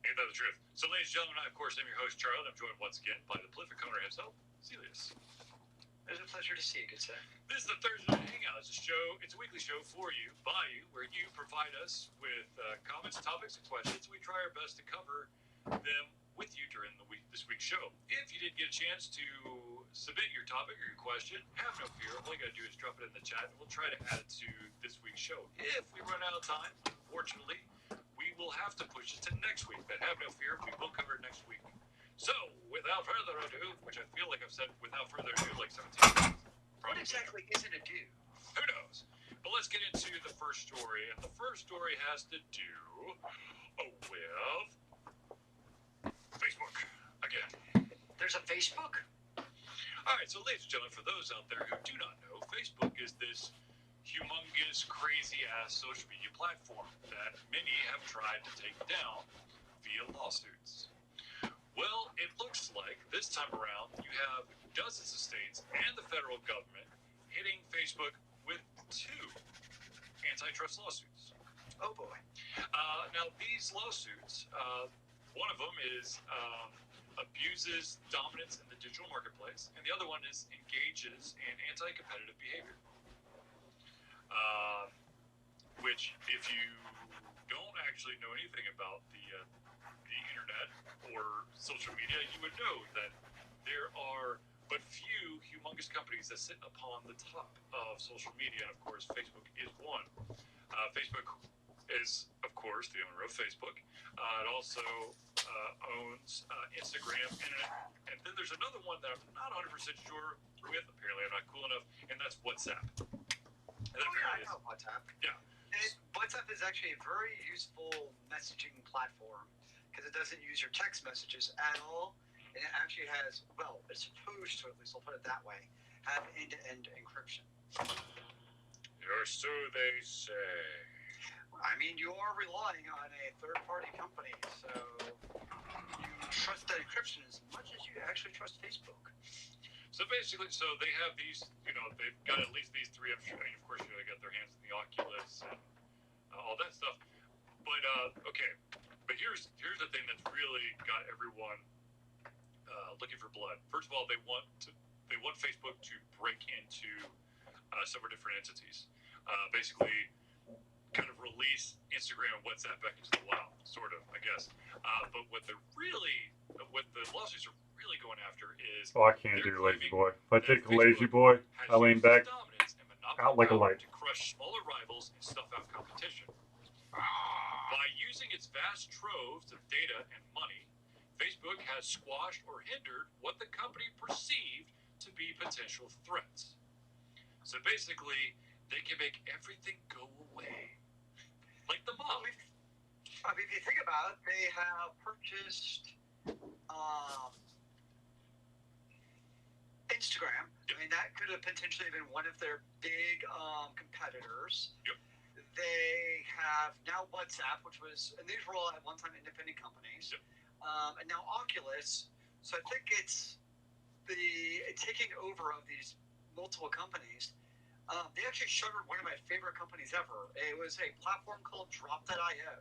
Ain't that the truth? So, ladies and gentlemen, I, of course, am your host, Charlie, and I'm joined once again by the prolific hunter himself, Zealous. It was a pleasure to see you, good sir. This is the Thursday Night Hangout. It's a show. It's a weekly show for you, by you, where you provide us with comments, topics, and questions. We try our best to cover them with you during this week's show. If you didn't get a chance to submit your topic or your question, have no fear. All you got to do is drop it in the chat, and we'll try to add it to this week's show. If we run out of time, unfortunately, we will have to push it to next week. But have no fear, we will cover it next week. So, without further ado, which I feel like I've said without further ado like 17 times. What exactly is it a do? Who knows? But let's get into the first story. And the first story has to do with Facebook. Again. There's a Facebook? All right, so ladies and gentlemen, for those out there who do not know, Facebook is this humongous, crazy-ass social media platform that many have tried to take down via lawsuits. Well, it looks like this time around you have dozens of states and the federal government hitting Facebook with 2 antitrust lawsuits. Oh boy. Now, these lawsuits, one of them is abuses dominance in the digital marketplace, and the other one is engages in anti-competitive behavior. Which, if you don't actually know anything about the internet or social media, you would know that there are but few humongous companies that sit upon the top of social media, and of course Facebook is one. Facebook is, of course, the owner of Facebook. It also owns Instagram, and then there's another one that I'm not 100% sure with. Apparently I'm not cool enough, and that's WhatsApp. And that I know WhatsApp. Yeah. WhatsApp is actually a very useful messaging platform because it doesn't use your text messages at all, and it actually has, well, it's supposed to, at least I'll put it that way, have end-to-end encryption. Or so they say. I mean, you are relying on a third-party company, so you trust that encryption as much as you actually trust Facebook. So basically, they have these, they've got at least these 3. I'm sure, and of course, they got their hands in the Oculus and all that stuff. But okay, but here's the thing that's really got everyone looking for blood. First of all, they want Facebook to break into several different entities. Basically, kind of release Instagram and WhatsApp back into the wild, sort of, I guess. But what the lawsuits are really going after is. Oh, I can't do lazy boy. If I take a lazy boy, I lean back out like a light. To crush smaller rivals and stuff out competition. By using its vast troves of data and money, Facebook has squashed or hindered what the company perceived to be potential threats. So basically, they can make everything go away. Like the mob. I mean, if you think about it, they have purchased Instagram. Yep. I mean, that could have potentially been one of their big competitors. Yep. They have now WhatsApp, which was, and these were all at one time independent companies. Yep. And now Oculus. So I think it's the taking over of these multiple companies. They actually shuttered one of my favorite companies ever. It was a platform called Drop.io.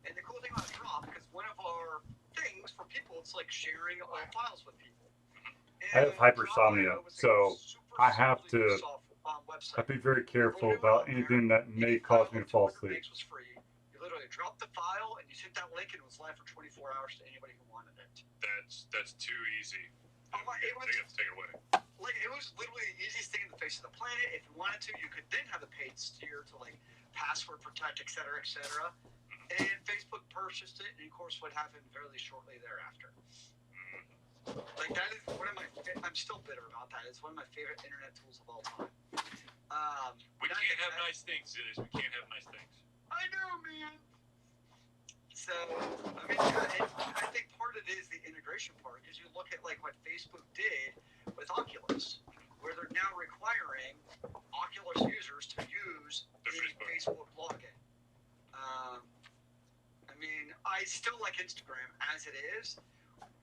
And the cool thing about Drop, because one of our things for people, it's like sharing all files with people. I have hypersomnia, so I have to be very careful about anything that may cause me to fall asleep. Was free. You literally dropped the file and you sent that link and it was live for 24 hours to anybody who wanted it. That's too easy. They have to take it away. Like, it was literally the easiest thing in the face of the planet. If you wanted to, you could then have a paid steer to like password protect, et cetera, et cetera. And Facebook purchased it, and of course, what happened fairly shortly thereafter. Like, that is one of my. I'm still bitter about that. It's one of my favorite internet tools of all time. We can't have nice things, Dennis. We can't have nice things. I know, man. So, I mean, I think part of it is the integration part, because you look at like what Facebook did with Oculus, where they're now requiring Oculus users to use the Facebook login. I mean, I still like Instagram as it is,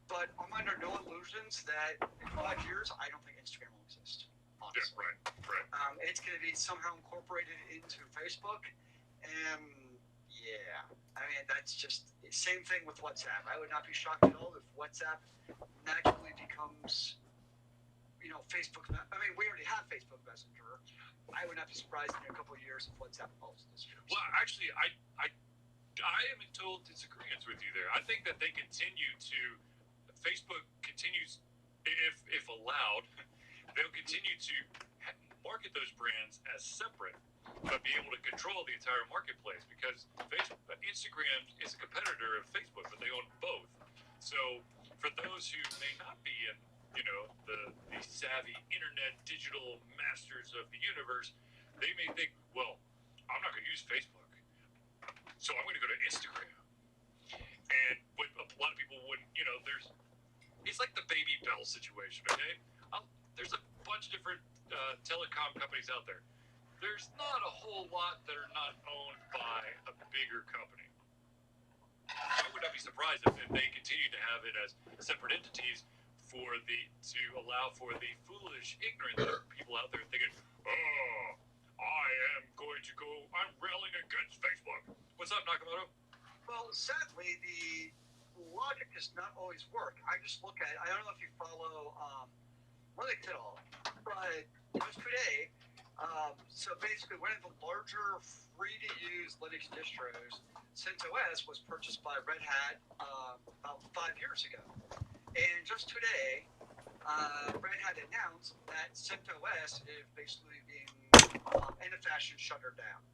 but I'm under no illusions that in 5 years, I don't think Instagram will exist. Honestly. Yeah, right. It's going to be somehow incorporated into Facebook, and yeah, I mean, that's just same thing with WhatsApp. I would not be shocked at all if WhatsApp magically becomes Facebook. I mean, we already have Facebook Messenger. I would not be surprised in a couple of years if WhatsApp also disappears. Well, actually, I am in total disagreement with you there. I think that Facebook continues, if allowed, they'll continue to market those brands as separate, but be able to control the entire marketplace because Instagram is a competitor of Facebook, but they own both. So for those who may not be in, the savvy internet digital masters of the universe, they may think, well, I'm not going to use Facebook, so I'm going to go to Instagram. And what a lot of people wouldn't, it's like the Baby Bell situation, okay? There's a bunch of different telecom companies out there. There's not a whole lot that are not owned by a bigger company. So I would not be surprised if they continue to have it as separate entities to allow for the foolish, ignorant people out there thinking, oh, I'm railing against Facebook. What's up, Nakamoto? Well, sadly, the logic does not always work. I just look at, I don't know if you follow Linux at all, but just today, so basically one of the larger free-to-use Linux distros, CentOS, was purchased by Red Hat about 5 years ago. And just today, Red Hat announced that CentOS is basically being, in a fashion, shuttered down.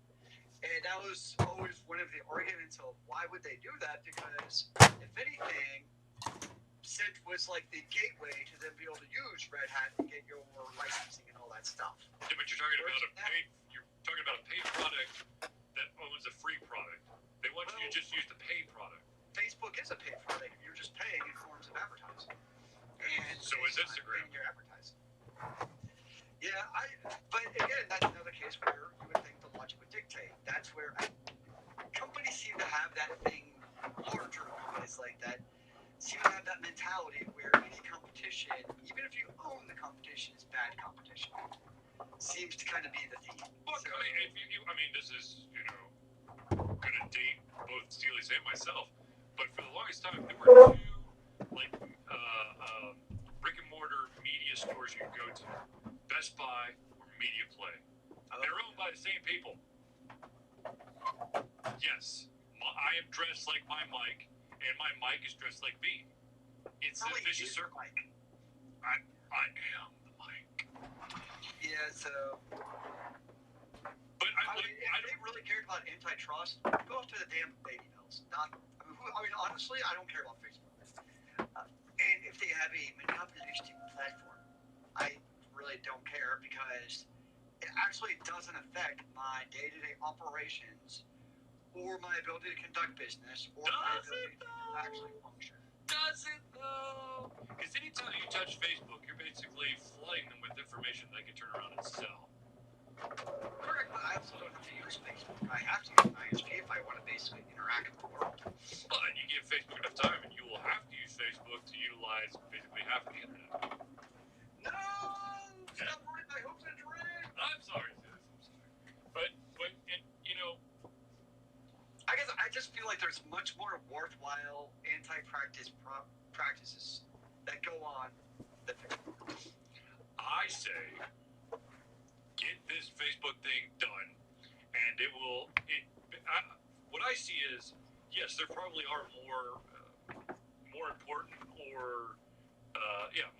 And that was always one of the arguments of why would they do that? Because if anything, Cent was like the gateway to then be able to use Red Hat and get your licensing and all that stuff. Yeah, but you're talking about a paid product that owns a free product. They want you to just use the paid product. Facebook is a paid product. You're just paying in forms of advertising. And so is Instagram. Your advertising. Yeah, but again, that's another case where you would think the logic would dictate. That's where companies seem to have that thing, larger companies like that, seem to have that mentality where any competition, even if you own the competition, is bad competition. Seems to kind of be the theme. Look, so, this is, going to date both Steely's and myself, but for the longest time, there were two, brick and mortar media stores you could go to. Best Buy or Media Play. They're owned by the same people. Yes, I am dressed like my mic, and my mic is dressed like me. It's a vicious circle. I am the mic. Yeah, so. But if they really cared about antitrust, go after the damn Baby Bells. Honestly, I don't care about Facebook. And if they have a monopolistic platform, I really don't care because it actually doesn't affect my day-to-day operations or my ability to conduct business or my ability to actually function. Does it though? Because anytime you touch Facebook, you're basically flooding them with information they can turn around and sell. Correct, but I also don't have to use Facebook. I have to use my ISP if I want to basically interact with the world. But you give Facebook enough time and you will have to use Facebook to utilize basically half the internet. No! Stop ruining my hopes and dreams! I'm sorry, sis. I'm sorry. But I guess I just feel like there's much more worthwhile practices that go on than Facebook. I say, get this Facebook thing done, and it will. What I see is, yes, there probably are more important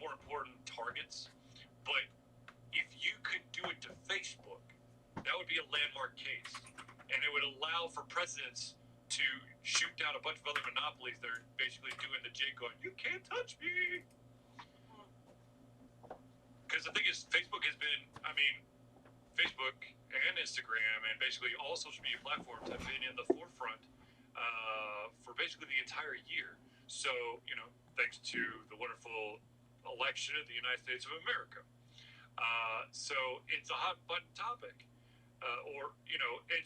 more important targets, but if you could do it to Facebook, that would be a landmark case, and it would allow for presidents to shoot down a bunch of other monopolies that are basically doing the jig going, you can't touch me. Because the thing is, Facebook and Instagram and basically all social media platforms have been in the forefront for basically the entire year. So, thanks to the wonderful election of the United States of America. So it's a hot button topic.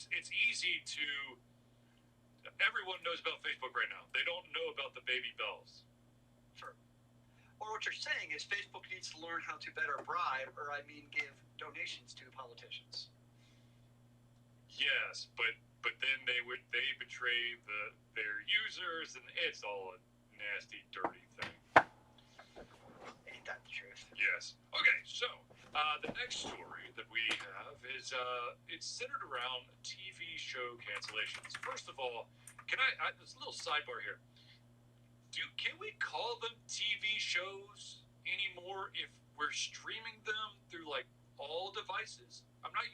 It's easy to. Everyone knows about Facebook right now. They don't know about the Baby Bells. Sure. Or what you're saying is Facebook needs to learn how to better bribe, give donations to politicians. Yes, but then they betray their users, and it's all a nasty, dirty thing. that the truth? Yes. Okay, so the next story that we have is it's centered around TV show cancellations. First of all, there's a little sidebar here. Can we call them TV shows anymore if we're streaming them through like all devices? I'm not